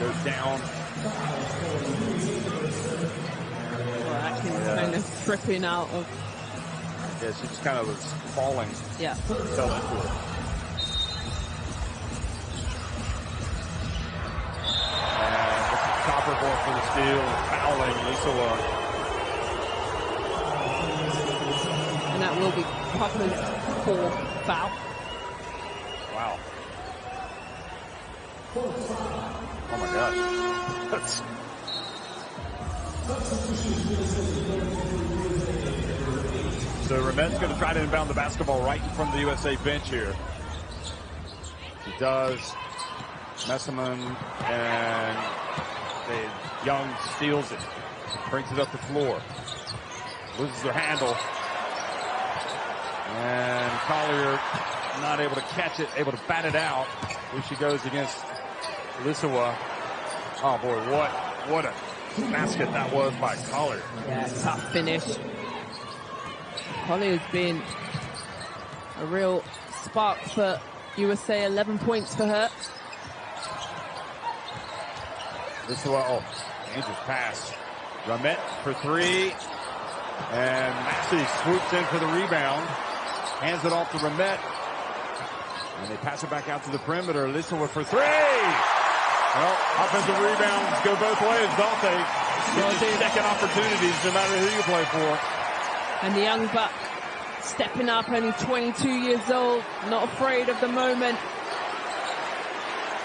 goes down. Well, Atkins kind of tripping out of. Yeah, she just kind of was falling. Yeah. Fell into it. Chopper going for the steal and fouling Lisowa. And that will be Popper's 4th foul. Wow. Oh my gosh. So Remette's going to try to inbound the basketball right in front of the USA bench here. She does. Messerman and Young steals it, brings it up the floor, loses her handle, and Collier not able to catch it, able to bat it out. Here she goes against Lisowa. Oh boy, what a basket that was by Collier. Yeah, tough finish. Collier's been a real spark for USA, 11 points for her. Lisowa, oh, dangerous pass. Remette for 3. And Maxey swoops in for the rebound. Hands it off to Remette. And they pass it back out to the perimeter. Lisowa for 3. Well, offensive rebounds go both ways, don't they? Get you second opportunities no matter who you play for. And the young buck stepping up, only 22 years old, not afraid of the moment.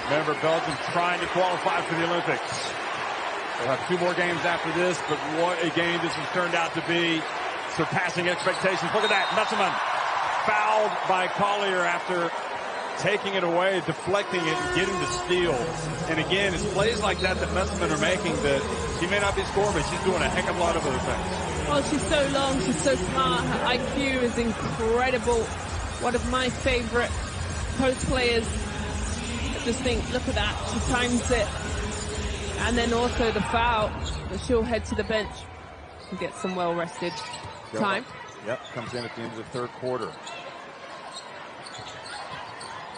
Remember, Belgium trying to qualify for the Olympics. They'll have 2 more games after this, but what a game this has turned out to be. Surpassing expectations. Look at that. Messerman fouled by Collier after taking it away, deflecting it, and getting the steal. And again, it's plays like that Messerman are making that she may not be scoring, but she's doing a heck of a lot of other things. Well, she's so long, she's so smart, her IQ is incredible. One of my favorite post players. Just think, look at that, she times it. And then also the foul, but she'll head to the bench and get some well-rested time. Yep, comes in at the end of the 3rd quarter.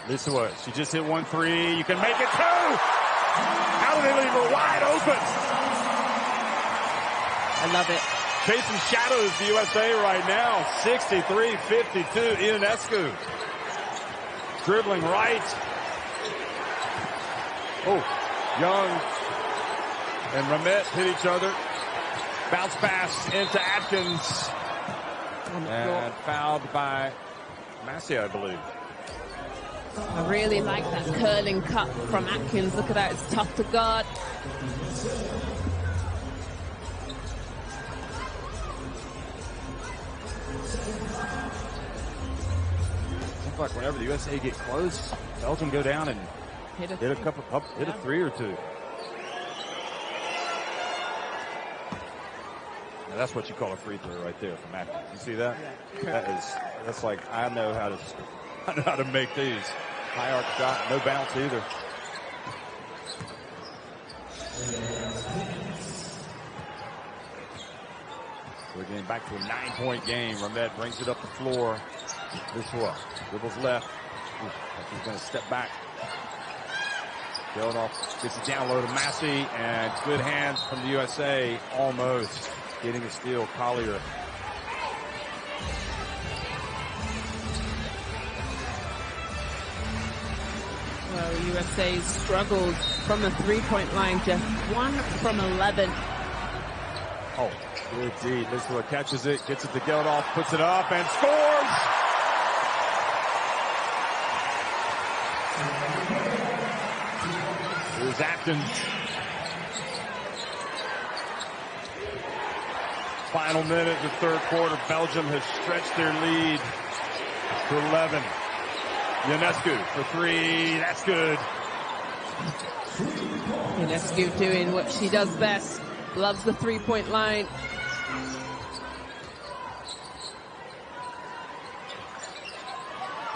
Lisowa, she just hit 1 3. You can make it 2! How do they leave her wide open? I love it. Chasing shadows the USA right now. 63-52, Ionescu. Dribbling right. Oh, Young and Remette hit each other. Bounce pass into Atkins. And fouled by Massey, I believe. I really like that curling cut from Atkins. Look at that, it's tough to guard. Seems like whenever the USA get close, Belgium go down and hit a 3 or 2. Now that's what you call a free throw right there from Atkins. You see that? Yeah. That's like, I know how to make these. High arc shot, no bounce either. We're getting back to a 9-point game. Remette brings it up the floor. Lisowa dribbles left. He's going to step back. Going off, gets it down low to Massey, and good hands from the USA, almost getting a steal. Collier. Well, USA struggles from the 3-point line, just 1 from 11. Oh, good D. Lisowa catches it, gets it to Geldof, puts it up, and scores! Here's Atkins. Final minute of the 3rd quarter. Belgium has stretched their lead to 11. Ionescu for 3. That's good. Ionescu doing what she does best. Loves the 3-point line.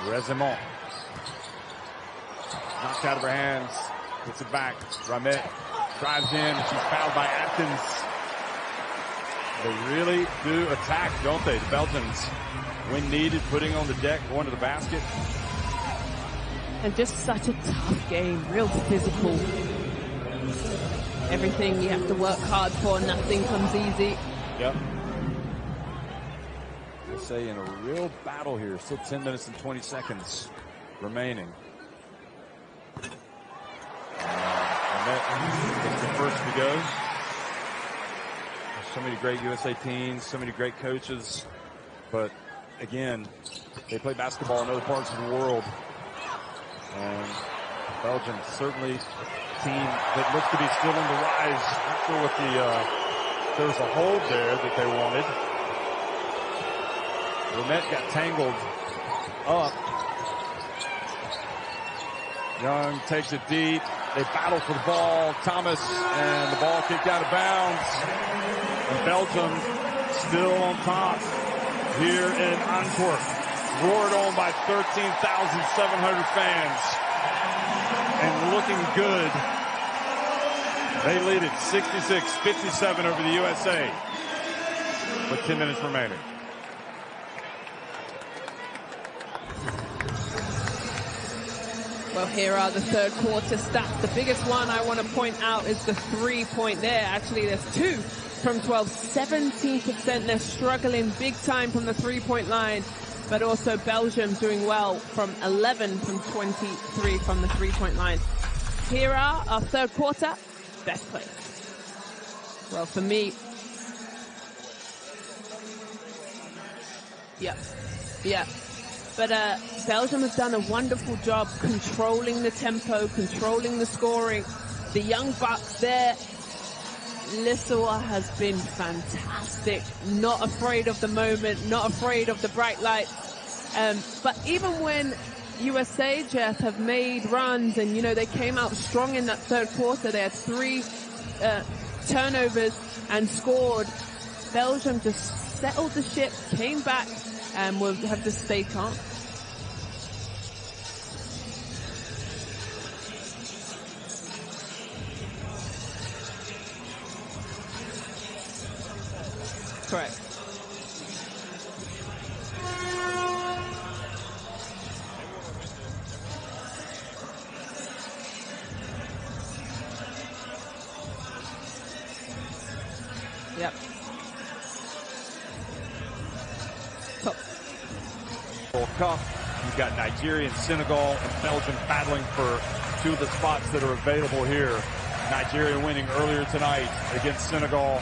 Rosamond knocked out of her hands. Puts it back. Ramet drives in, and she's fouled by Atkins. They really do attack, don't they? The Belgians, when needed, putting on the deck, going to the basket. And just such a tough game, real physical. Everything you have to work hard for, nothing comes easy. Yep. USA in a real battle here. Still 10 minutes and 20 seconds remaining. That's the first to go. There's so many great USA teams, so many great coaches. But again, they play basketball in other parts of the world. And Belgium certainly a team that looks to be still on the rise. Not sure what there was a hold there that they wanted. Ramet got tangled up. Young takes it deep. They battle for the ball. Thomas, and the ball kicked out of bounds. And Belgium still on top here in Antwerp. Roared on by 13,700 fans. And looking good. They lead it 66-57 over the USA with 10 minutes remaining. Well, here are the third quarter stats. The biggest one I want to point out is the 3-point there. Actually, there's 2 from 12, 17%. They're struggling big time from the 3-point line, but also Belgium doing well from 11 from 23 from the 3-point line. Here are our third quarter best players. Well, for me, yeah. But Belgium has done a wonderful job controlling the tempo, controlling the scoring. The young bucks there, Lisowa has been fantastic. Not afraid of the moment, not afraid of the bright lights. But even when USA, Jeff, have made runs and, you know, they came out strong in that third quarter, they had 3 turnovers and scored. Belgium just settled the ship, came back, and we'll have to stay calm. Correct. Yep. Cup. You've got Nigeria and Senegal and Belgium battling for 2 of the spots that are available here. Nigeria winning earlier tonight against Senegal,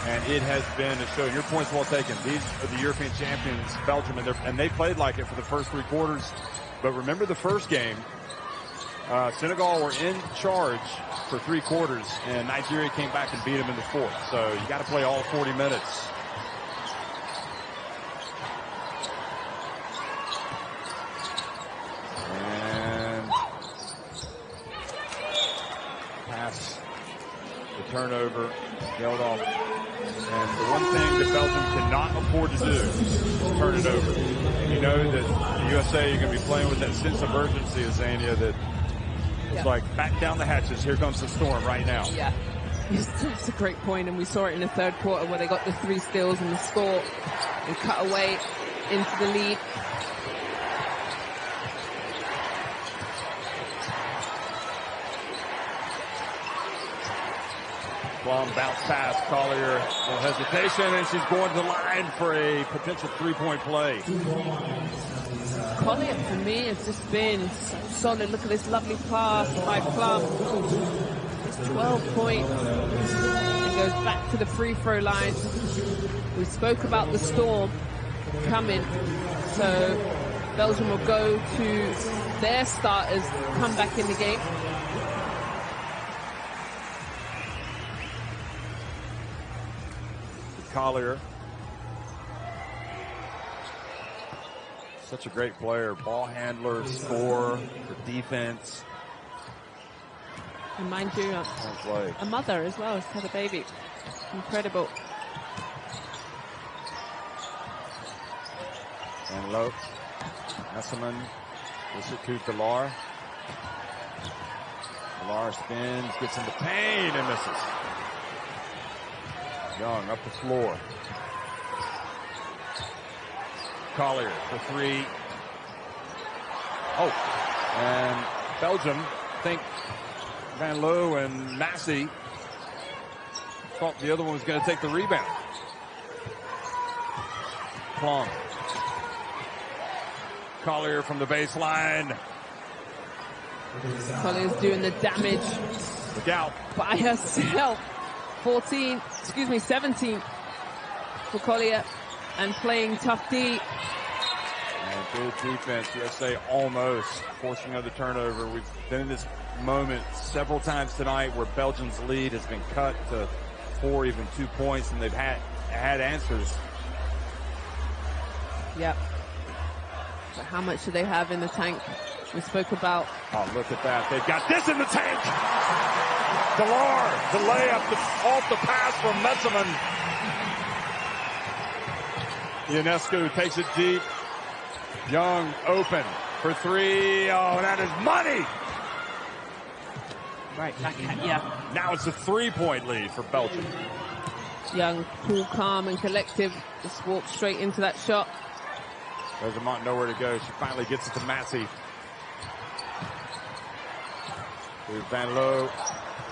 and it has been a show. Your point's well taken. These are the European champions, Belgium, and they played like it for the first 3 quarters. But remember the first game, Senegal were in charge for 3 quarters, and Nigeria came back and beat them in the 4th. So you got to play all 40 minutes. Turnover, held off. And the one thing that Belgium cannot afford to do is turn it over. And you know that the USA, you're going to be playing with that sense of urgency, Azania, that it's like back down the hatches. Here comes the storm right now. Yeah, that's a great point. And we saw it in the third quarter where they got the 3 steals and the score and cut away into the lead. Long bounce pass, Collier, no hesitation, and she's going to the line for a potential 3-point play. Collier, for me, has just been solid. Look at this lovely pass by Plum. It's 12 points. It goes back to the free throw line. We spoke about the storm coming, so Belgium will go to their starters, come back in the game. Collier. Such a great player, ball handler, scorer, for defense. And mind you, a mother as well, has had a baby. Incredible. And low. Nesselman, this is to Delar. Lar spins, gets into pain and misses. Young up the floor. Collier for three. Oh, and Belgium, I think Van Loo and Massey thought the other one was going to take the rebound. Plum. Collier from the baseline. Collier's doing the damage. Look out. By herself. 17 for Collier. And playing tough D. And good defense. USA almost forcing another turnover. We've been in this moment several times tonight where Belgium's lead has been cut to 4, even 2 points, and they've had answers. Yep. But how much do they have in the tank? We spoke about. Oh, look at that. They've got this in the tank. Delar, the layup off the pass from Messerman. Ionescu takes it deep. Young open for three. Oh, that is money. Right back at you. Now it's a 3-point lead for Belgium. Young, cool, calm, and collective. Just walked straight into that shot. Rosamont nowhere to go. She finally gets it to Massey. Here's Van Loo.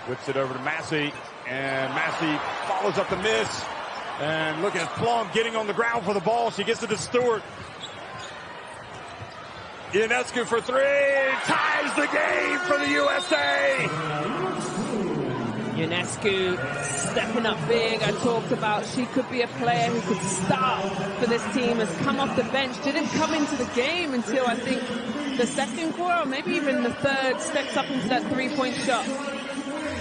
Whips it over to Massey. And Massey follows up the miss. And look at Plum getting on the ground for the ball. She gets it to Stewart. Ionescu for three. Ties the game for the USA. Ionescu stepping up big. I talked about she could be a player who could start for this team, has come off the bench, didn't come into the game until I think the second quarter, or maybe even the third, steps up into that 3-point shot.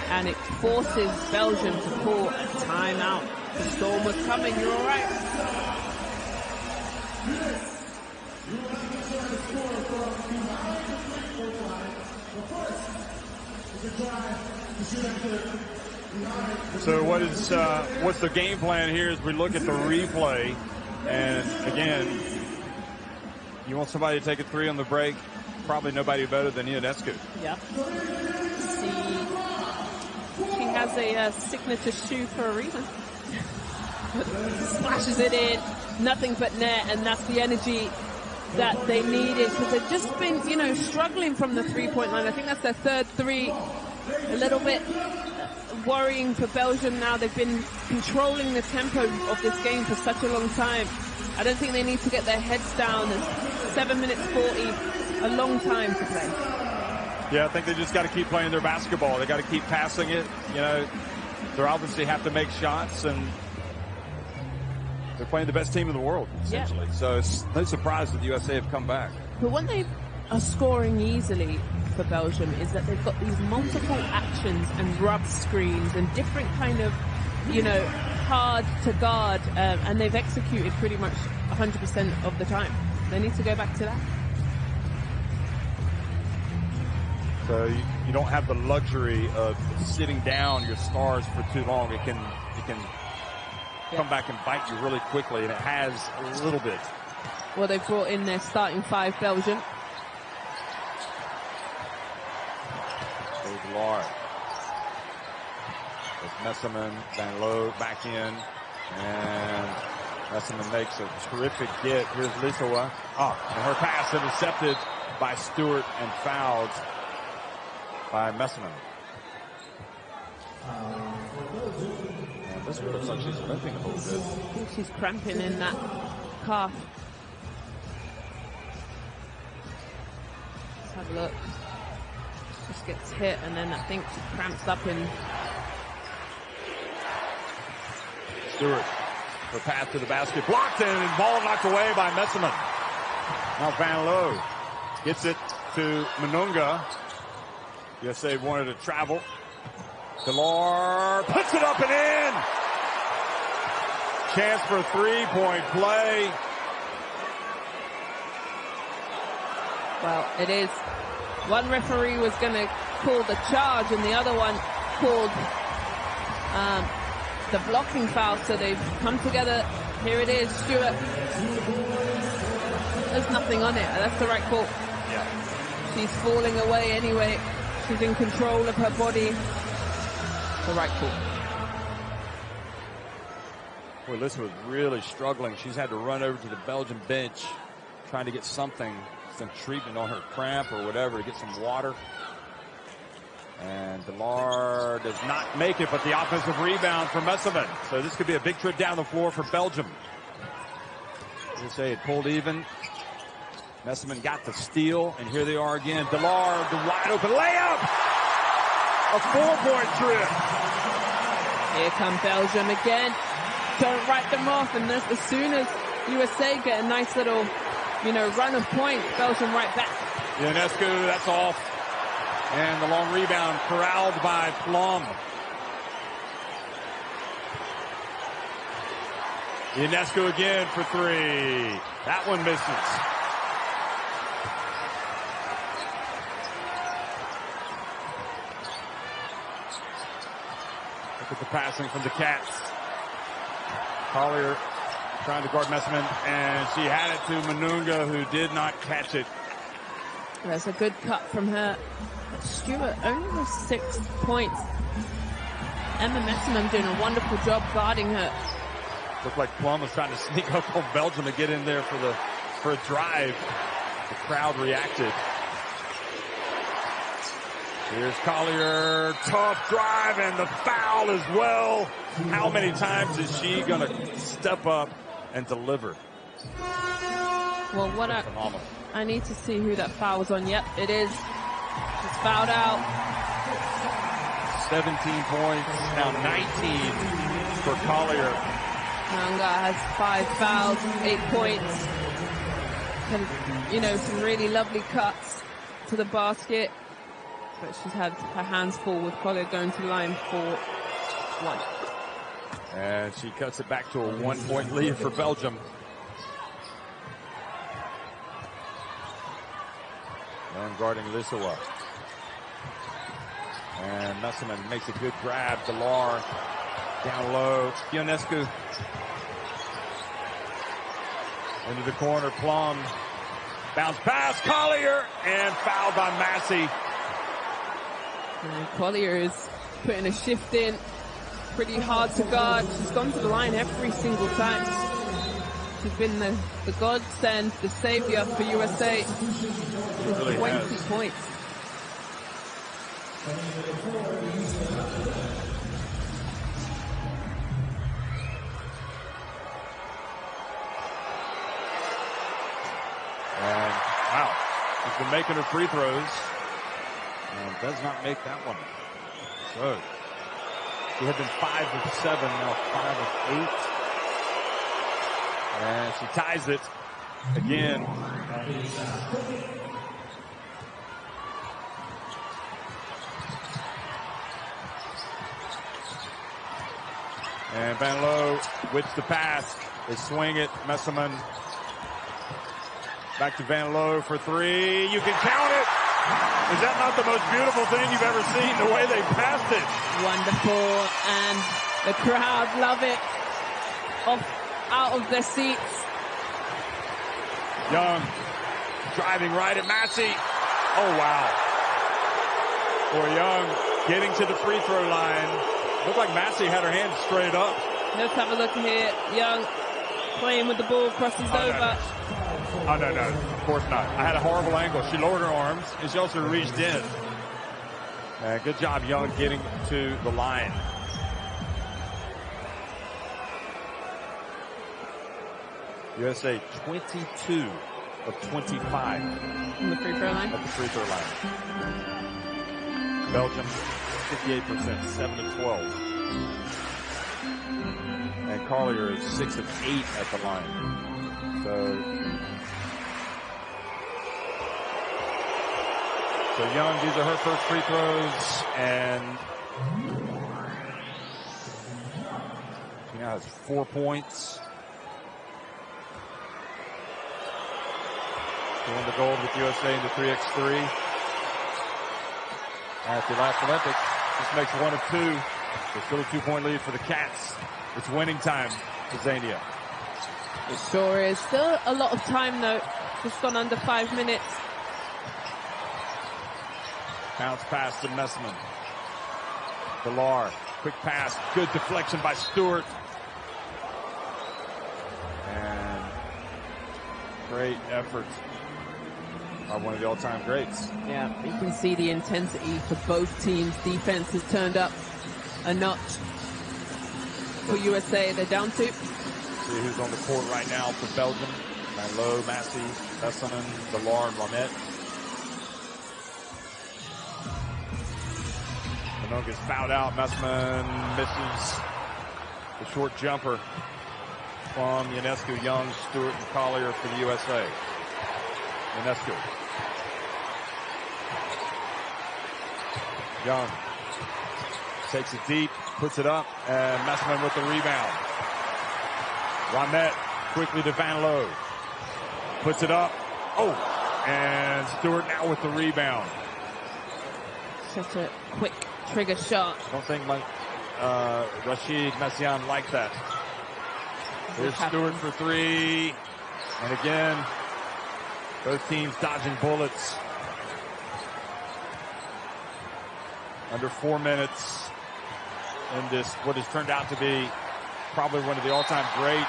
And it forces Belgium to pull a timeout. The storm was coming, you're all right. So what's the game plan here as we look at the replay? And again, you want somebody to take a three on the break? Probably nobody better than Ionescu. Yeah. She has a signature shoe for a reason. Splashes it in, nothing but net, and that's the energy that they needed, because they've just been, struggling from the 3-point line. I think that's their third three. A little bit worrying for Belgium now. They've been controlling the tempo of this game for such a long time. I don't think they need to get their heads down. 7 minutes 40, a long time to play. Yeah, I think they just got to keep playing their basketball. They got to keep passing it. They obviously have to make shots, and they're playing the best team in the world, essentially. Yeah. So it's no surprise that the USA have come back. But when they are scoring easily for Belgium is that they've got these multiple actions and rub screens and different kind of, hard to guard, and they've executed pretty much 100% of the time. They need to go back to that. So you don't have the luxury of sitting down your stars for too long. It can come back and bite you really quickly, and it has a little bit. Well, they've brought in their starting 5, Belgium. There's Lar. There's Messerman, Van Loo back in, and Messerman makes a terrific get. Here's Lisowa. And her pass intercepted by Stewart and fouled by Messerman. This one looks like she's limping a little bit. I think she's cramping in that calf. Let's have a look. Just gets hit, and then I think she cramps up in. Stewart, her path to the basket, blocked in, and ball knocked away by Messerman. Now Van Loo gets it to Manunga. USA wanted to travel. Delar puts it up and in. Chance for a 3-point play. Well, it is. One referee was going to call the charge, and the other one called the blocking foul. So they've come together. Here it is, Stewart. There's nothing on it. That's the right call. Yeah. She's falling away anyway. She's in control of her body. The right call. Boy, Lisowa was really struggling. She's had to run over to the Belgian bench, trying to get some treatment on her cramp or whatever, to get some water. And Delar does not make it, but the offensive rebound for Messeman. So this could be a big trip down the floor for Belgium. USA had pulled even. Messeman got the steal, and here they are again. Delar, the wide open layup! A 4-point trip. Here come Belgium again. Don't write them off, and as soon as USA get a nice little, run of points, Belgium right back. Ionescu, that's off. And the long rebound corralled by Plum. Ionescu again for 3. That one misses. Look at the passing from the Cats. Collier trying to guard Messeman, and she had it to Manunga, who did not catch it. That's a good cut from her. Stewart only with 6 points. Emma Messeman doing a wonderful job guarding her. Looked like Plum was trying to sneak up on Belgium and get in there for a drive. The crowd reacted. Here's Collier, tough drive, and the foul as well. How many times is she going to step up and deliver? Well, I need to see who that foul was on. Yep, it is. She's fouled out. 17 points, now 19 for Collier. Nanga has 5 fouls, 8 points. And, some really lovely cuts to the basket. But she's had her hands full with Collier going to the line for 1. And she cuts it back to a 1-point lead for Belgium. Young guarding Lisowa. And Messeman makes a good grab. Delar down low. Ionescu into the corner. Plum. Bounce pass. Collier. And fouled by Massey. And Collier is putting a shift in. Pretty hard to guard. She's gone to the line every single time. She's been the godsend, the savior for USA. With Really 20 points. And wow, she's been making her free throws and does not make that one. So she had been 5 of 7, now 5 of 8. And she ties it again. And Van Loo with the pass. They swing it. Messeman back to Van Loo for 3. You can count it. Is that not the most beautiful thing you've ever seen? The way they passed it. Wonderful. And the crowd love it. Out of their seats. Young driving right at Massey. Oh, wow. For Young getting to the free throw line. Looked like Massey had her hands straight up. Let's have a look here. Young playing with the ball, crosses over. Oh, no, of course not. I had a horrible angle. She lowered her arms, and she also reached in. Good job, Young, getting to the line. USA 22 of 25. On the free throw line? At the free throw line. Belgium, 58%, 7 of 12. And Collier is 6 of 8 at the line. So Young, these are her first free throws, and she now has 4 points. She won the gold with USA in the 3x3 at the last Olympics. This makes 1 of 2. There's still a 2-point lead for the Cats. It's winning time for Zania. It sure is. Still a lot of time though. Just gone under 5 minutes. Bounce pass to Messman. Delar, quick pass, good deflection by Stewart. And great effort by one of the all-time greats. Yeah, you can see the intensity for both teams. Defense has turned up a notch for USA. They're down 2. See who's on the court right now for Belgium. Manlo, Massey, Messman, Delar, and Ronette. Manong gets fouled out. Messman misses the short jumper from Ionescu, Young, Stewart, and Collier for the USA. Ionescu. Young takes it deep, puts it up, and Messman with the rebound. Ronette quickly to Van Loo. Puts it up. Oh, and Stewart now with the rebound. Such a quick trigger shot. Don't think Rashid Messiaen liked that. Here's Stewart for 3. And again, both teams dodging bullets. Under 4 minutes in this, what has turned out to be probably one of the all-time great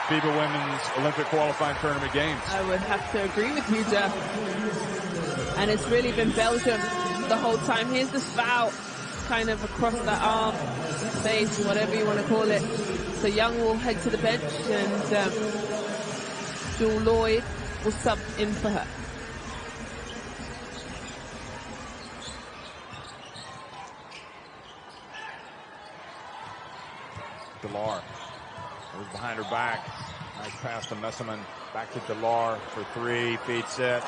FIBA Women's Olympic qualifying tournament games. I would have to agree with you, Jeff. And it's really been Belgium the whole time. Here's this foul, kind of across the arm, face, whatever you want to call it. So Young will head to the bench, and Jewel Lloyd will sub in for her. Delar was behind her back. Nice pass to Messman. Back to Delar for 3. Feed set.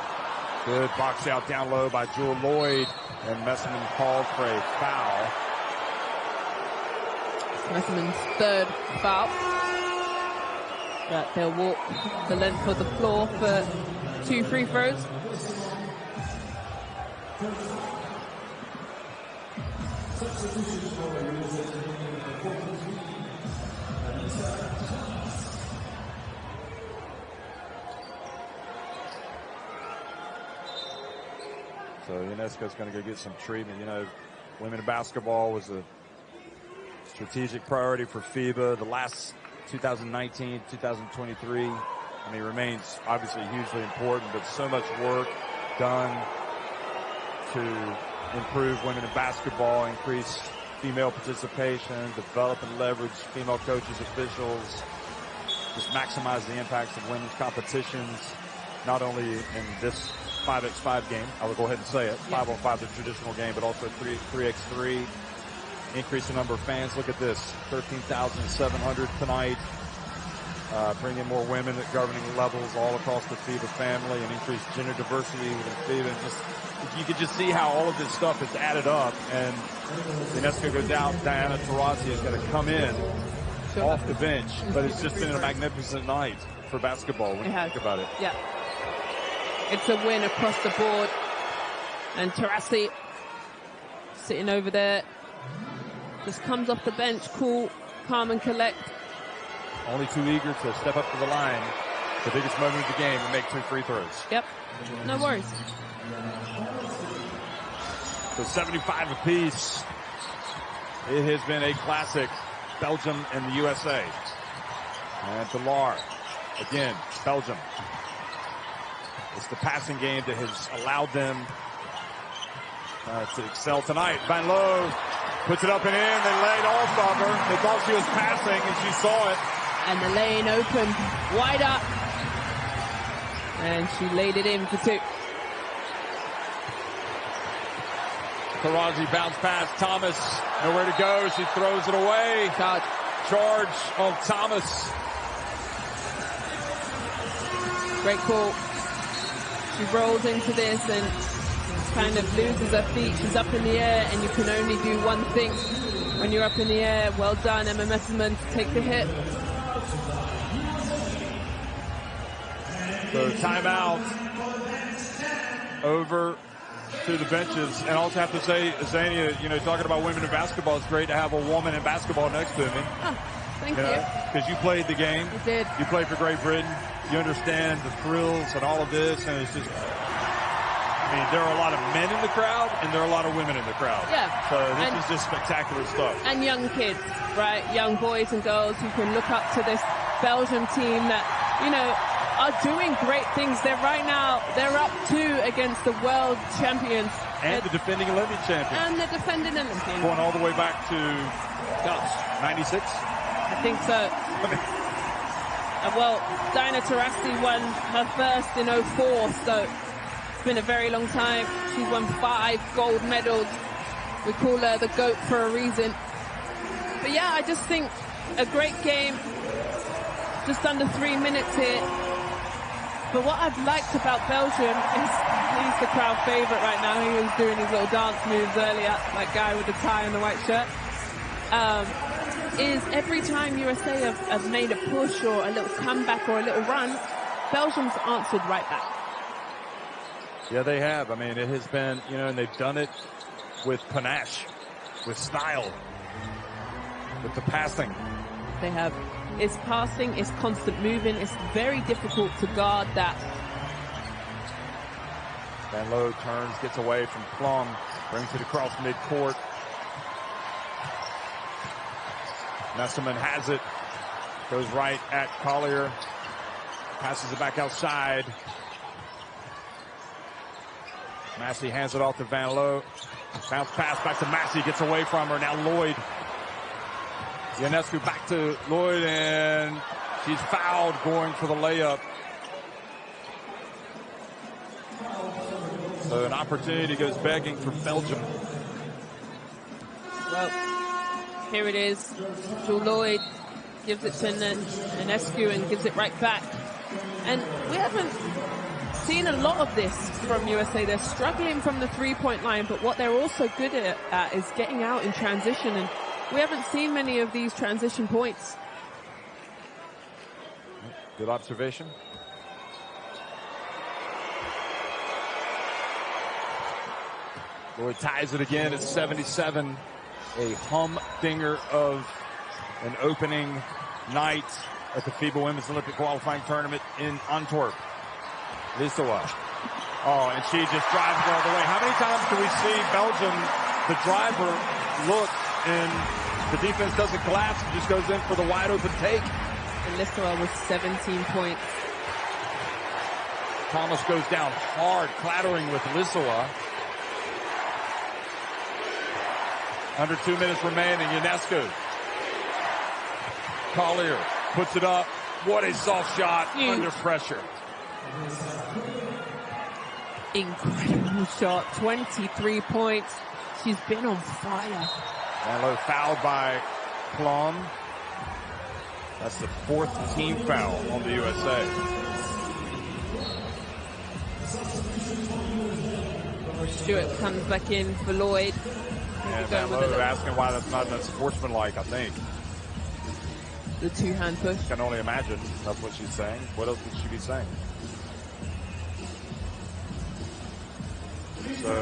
Good box out down low by Jewel Lloyd. And Messman called for a foul. Messman's 3rd foul. But they'll walk the length of the floor for 2 free throws. So Ionescu's going to go get some treatment. You know, women basketball was a strategic priority for FIBA. The last 2019, 2023, I mean, remains obviously hugely important, but so much work done to improve women in basketball, increase female participation, develop and leverage female coaches, officials, just maximize the impacts of women's competitions, not only in this 5x5 game, I will go ahead and say it, 5-on-5, the traditional game, but also 3x3, increase the number of fans. Look at this, 13,700 tonight, bring in more women at governing levels all across the FIBA family, and increase gender diversity within FIBA. And just, you could just see how all of this stuff is added up, and Ionescu goes out. Diana Taurasi is going to come in off the bench, but it's just been a magnificent night for basketball when you think about it. Yeah. It's a win across the board. And Taurasi sitting over there. Just comes off the bench, cool, calm and collect. Only too eager to step up to the line, the biggest moment of the game, and make 2 free throws. Yep, no worries. So 75 apiece. It has been a classic, Belgium and the USA. And Delar, again, Belgium. It's the passing game that has allowed them to excel tonight. Van Loo puts it up and in. They laid off of her. They thought she was passing, and she saw it. And the lane open, wide up. And she laid it in for 2. Taurasi bounce pass. Thomas, nowhere to go. She throws it away. Charge on Thomas. Great call. She rolls into this and kind of loses her feet. She's up in the air, and you can only do one thing when you're up in the air. Well done, Emma Messerman, to take the hit. So timeout over to the benches. And I also have to say, Zania, you know, talking about women in basketball, it's great to have a woman in basketball next to me. Oh, thank you. Because you played the game. I did. You played for Great Britain. You understand the thrills and all of this, and it's just I mean, there are a lot of men in the crowd, and there are a lot of women in the crowd. Yeah. So this is just spectacular stuff. And young kids, right? Young boys and girls who can look up to this Belgium team that, you know, are doing great things. They're up 2 against the world champions. And the defending Olympic champions. And the defending Olympians. Going all the way back to, 96? I think so. Well, Diana Taurasi won her first in 04, so it's been a very long time. She's won 5 gold medals. We call her the GOAT for a reason. But yeah, I just think a great game. Just under 3 minutes here. But what I've liked about Belgium is he's the crowd favorite right now. He was doing his little dance moves earlier, that guy with the tie and the white shirt. Is every time USA have made a push or a little comeback or a little run, Belgium's answered right back. Yeah, they have. I mean, it has been, you know, and they've done it with panache, with style, with the passing. They have. It's passing, it's constant moving, it's very difficult to guard that. Van Loo turns, gets away from Plum, brings it across midcourt. Messerman has it, goes right at Collier, passes it back outside. Massey hands it off to Van Loo. Bounce pass back to Massey, gets away from her. Now Lloyd. Ionescu back to Lloyd, and she's fouled going for the layup. So an opportunity goes begging for Belgium. Well, here it is. Jewel Lloyd gives it to Ionescu and gives it right back. And we haven't seen a lot of this from USA. They're struggling from the three-point line, but what they're also good at is getting out in transition, and we haven't seen many of these transition points. Good observation. Lloyd ties it again at 77. A humdinger of an opening night at the FIBA Women's Olympic Qualifying Tournament in Antwerp. Lisowa. Oh, and she just drives all the way. How many times do we see Belgium, the driver, look and the defense doesn't collapse and just goes in for the wide open take? And Lisowa was 17 points. Thomas goes down hard, clattering with Lisowa. Under 2 minutes remaining, Ionescu. Collier puts it up. What a soft shot under pressure. Incredible shot, 23 points. She's been on fire. Van Loo fouled by Plum. That's the 4th team foul on the USA. Stewart comes back in for Lloyd. And Van Loo asking why that's not sportsmanlike, I think. The two-hand push. I can only imagine that's what she's saying. What else would she be saying? So,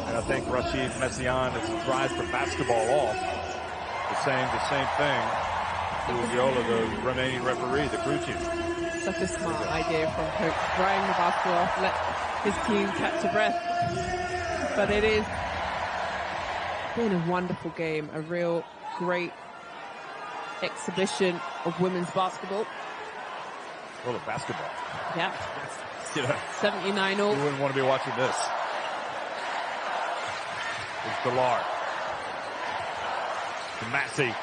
and I think Rashid Messiaen, as he tries to basketball off, is saying the same thing to Viola, the remaining referee, the crew chief. Such a smart idea from coach. Drying the basketball off, let his team catch a breath. But it is been a wonderful game, a real great exhibition of women's basketball. Well, of basketball. Yeah. You know, 79 all. You wouldn't want to be watching this. It's Delar. To Massey.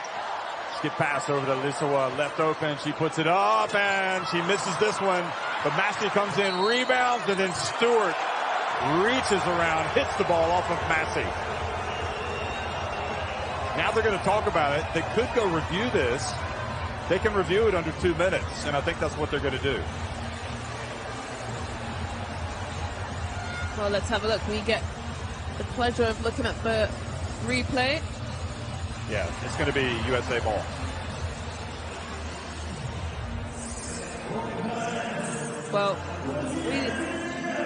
Skip pass over to Lisowa, left open. She puts it up and she misses this one. But Massey comes in, rebounds, and then Stewart reaches around, hits the ball off of Massey. Now they're going to talk about it. They could go review this. They can review it under 2 minutes, and I think that's what they're going to do. Well, let's have a look. We get the pleasure of looking at the replay. Yeah, it's going to be USA ball. Well,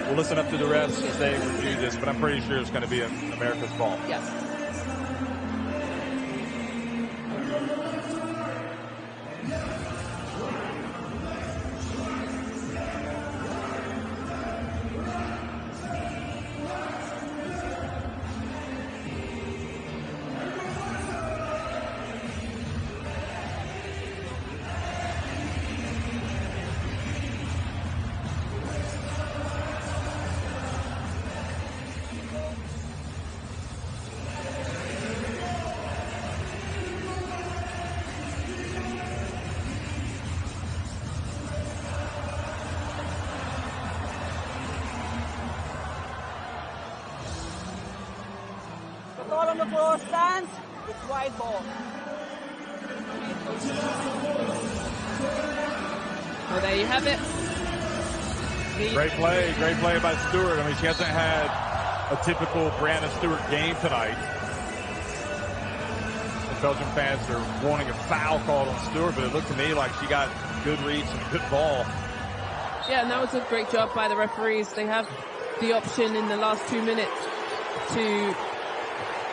we'll listen up to the refs as they review this, but I'm pretty sure it's going to be America's ball. Yes. on the floor stands, it's white ball. Well, there you have it. Great play by Stewart. I mean, she hasn't had a typical Brianna Stewart game tonight. The Belgian fans are wanting a foul called on Stewart, but it looked to me like she got good reads and good ball. Yeah, and that was a great job by the referees. They have the option in the last 2 minutes to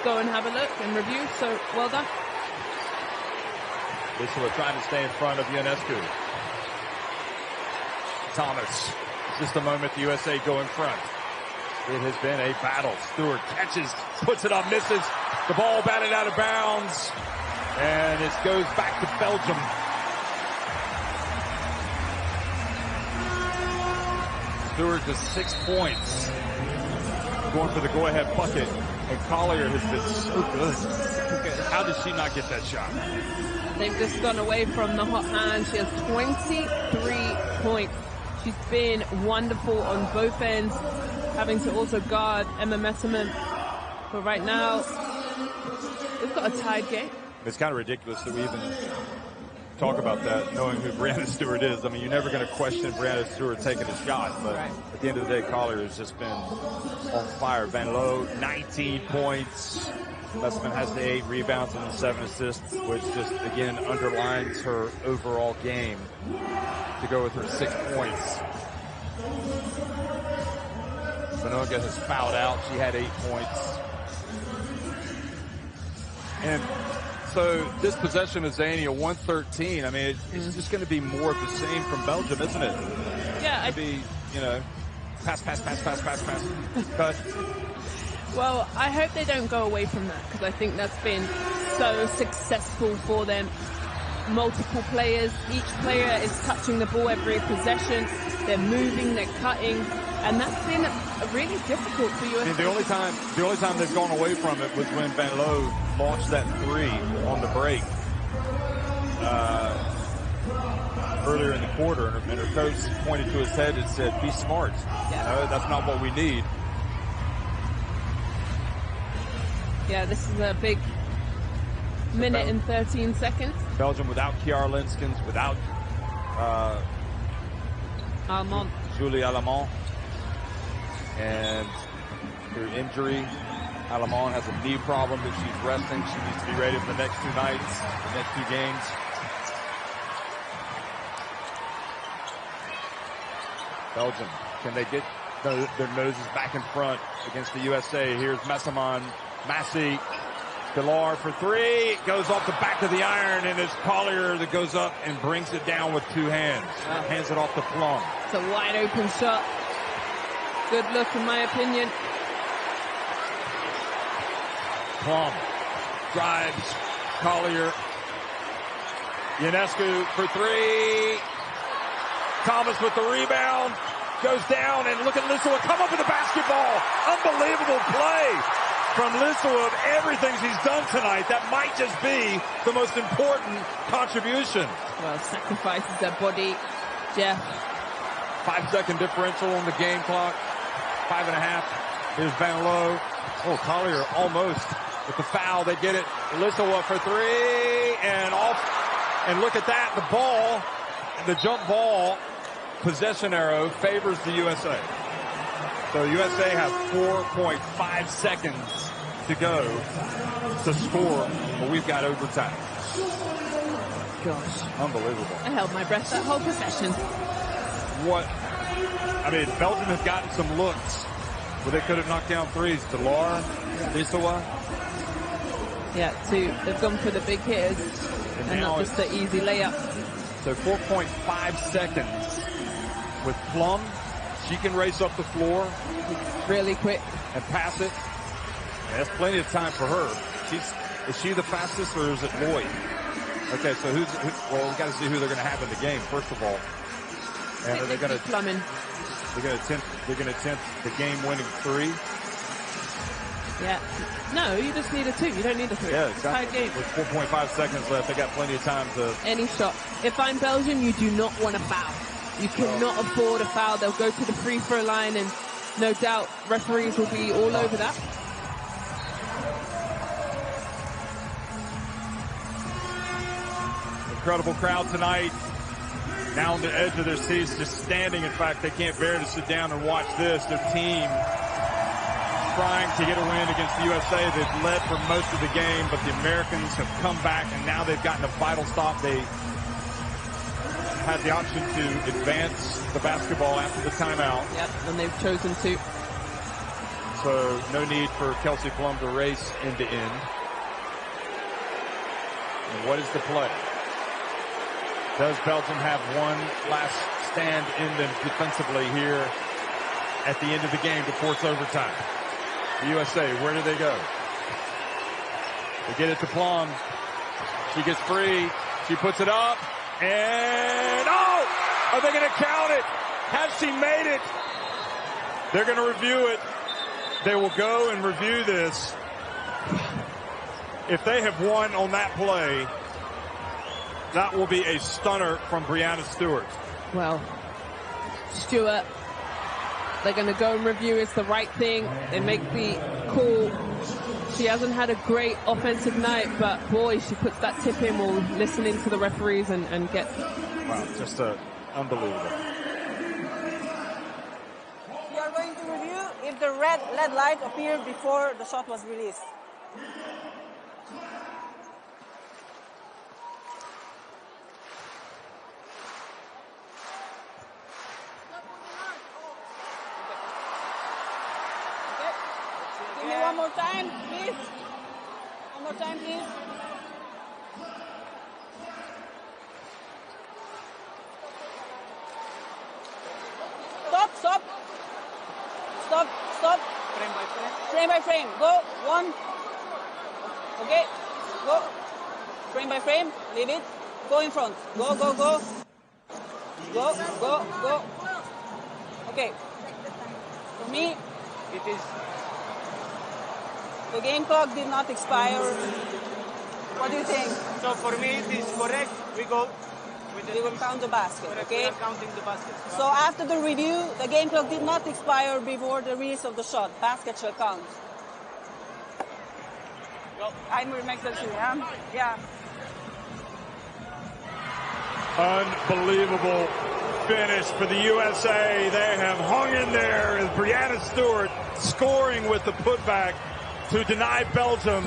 go and have a look and review, so well done. Lisowa trying to stay in front of Ionescu. Thomas. Just a moment the USA go in front. It has been a battle. Stewart catches, puts it up, misses. The ball batted out of bounds. And it goes back to Belgium. Stewart just 6 points. Going for the go-ahead bucket. And Collier has been so good. How did she not get that shot? They've just gone away from the hot hand. She has 23 points. She's been wonderful on both ends, having to also guard Emma Messerman. But right now, we've got a tied game. It's kind of ridiculous that we even talk about that, knowing who Brianna Stewart is. I mean, you're never going to question Brianna Stewart taking a shot, but at the end of the day, Collier has just been on fire. Van Loo, 19 points. Messerman has the 8 rebounds and the 7 assists, which just, again, underlines her overall game to go with her 6 points. Sanoga has fouled out. She had 8 points. And so this possession is Zania 113. I mean, it's just going to be more of the same from Belgium, isn't it? Yeah. Maybe, you know, pass. Cut. Well, I hope they don't go away from that, because I think that's been so successful for them. Multiple players, each player is touching the ball every possession. They're moving, they're cutting, and that's been really difficult for USA. I mean, the only time they've gone away from it was when Van Loo launched that 3 on the break earlier in the quarter, and her coach pointed to his head and said, "Be smart. Yeah. That's not what we need." Yeah, this is a big minute and 13 seconds. Belgium without Kiara Linskens, without Almond. Julie Alamont. And through injury, Alamont has a knee problem that she's resting. She needs to be ready for the next 2 nights, the next 2 games. Belgium, can they get their noses back in front against the USA? Here's Messerman. Massey, Pilar for 3, it goes off the back of the iron, and it's Collier that goes up and brings it down with 2 hands. Hands it off to Plum. It's a wide open shot. Good look, in my opinion. Plum drives, Collier. Ionescu for 3. Thomas with the rebound, goes down, and look at Lisowa come up with the basketball. Unbelievable play from Lisowa of everything she's done tonight. That might just be the most important contribution. Well, sacrifices their body. Jeff. 5-second differential on the game clock. 5.5. Here's Van Loo. Oh, Collier almost with the foul. They get it. Lisowa for 3 and off. And look at that. The ball, the jump ball possession arrow favors the USA. So USA have 4.5 seconds to go to score, but we've got overtime. Gosh. Unbelievable. I held my breath that whole possession. What? I mean, Belgium has gotten some looks where they could have knocked down 3s. Delar, Lisowa. Yeah, 2. They've gone for the big hitters and not just the easy layup. So 4.5 seconds with Plum. She can race up the floor really quick and pass it. And that's plenty of time for her. Is she the fastest, or is it Lloyd? Okay, so well, we've got to see who they're going to have in the game, first of all. And are they going to plumbing? They're going to attempt the game-winning 3. Yeah. No, you just need a 2. You don't need a 3. Yeah, exactly. Tied game. With 4.5 seconds left, they got plenty of time to... Any shot. If I'm Belgium, you do not want to foul. You cannot afford a foul. They'll go to the free throw line, and no doubt referees will be all over that. incredible crowd tonight. Now on the edge of their seats, just standing. In fact, they can't bear to sit down and watch this. Their team trying to get a win against the USA. They've led for most of the game, but the Americans have come back, and now they've gotten a vital stop. They had the option to advance the basketball after the timeout. Yep, and they've chosen to. So no need for Kelsey Plum to race end to end. And what is the play? Does Belgium have one last stand in them defensively here at the end of the game to force overtime? The USA, where do they go? They get it to Plum. She gets free. She puts it up. And, oh! Are they going to count it? Has she made it? They're going to review it. They will go and review this. If they have won on that play, that will be a stunner from Breanna Stewart. Well, Stewart, they're going to go and review. It's the right thing. They make the call. She hasn't had a great offensive night, but boy, she puts that tip in. We'll listen in to the referees and get... Wow, just unbelievable. We are going to review if the red LED light appeared before the shot was released. Give me one more time, please. One more time, please. Stop, stop. Stop, stop. Frame by frame. Frame by frame. Go, one. Okay, go. Frame by frame, leave it. Go in front. Go, go, go. Go, go, go. Okay. For me, it is... The game clock did not expire. What do you think? So for me, it is correct. We go with We will count the basket, okay? We are counting the basket. So after the review, the game clock did not expire before the release of the shot. Basket shall count. I'm Max yeah. Unbelievable finish for the USA. They have hung in there as Breanna Stewart scoring with the putback to deny Belgium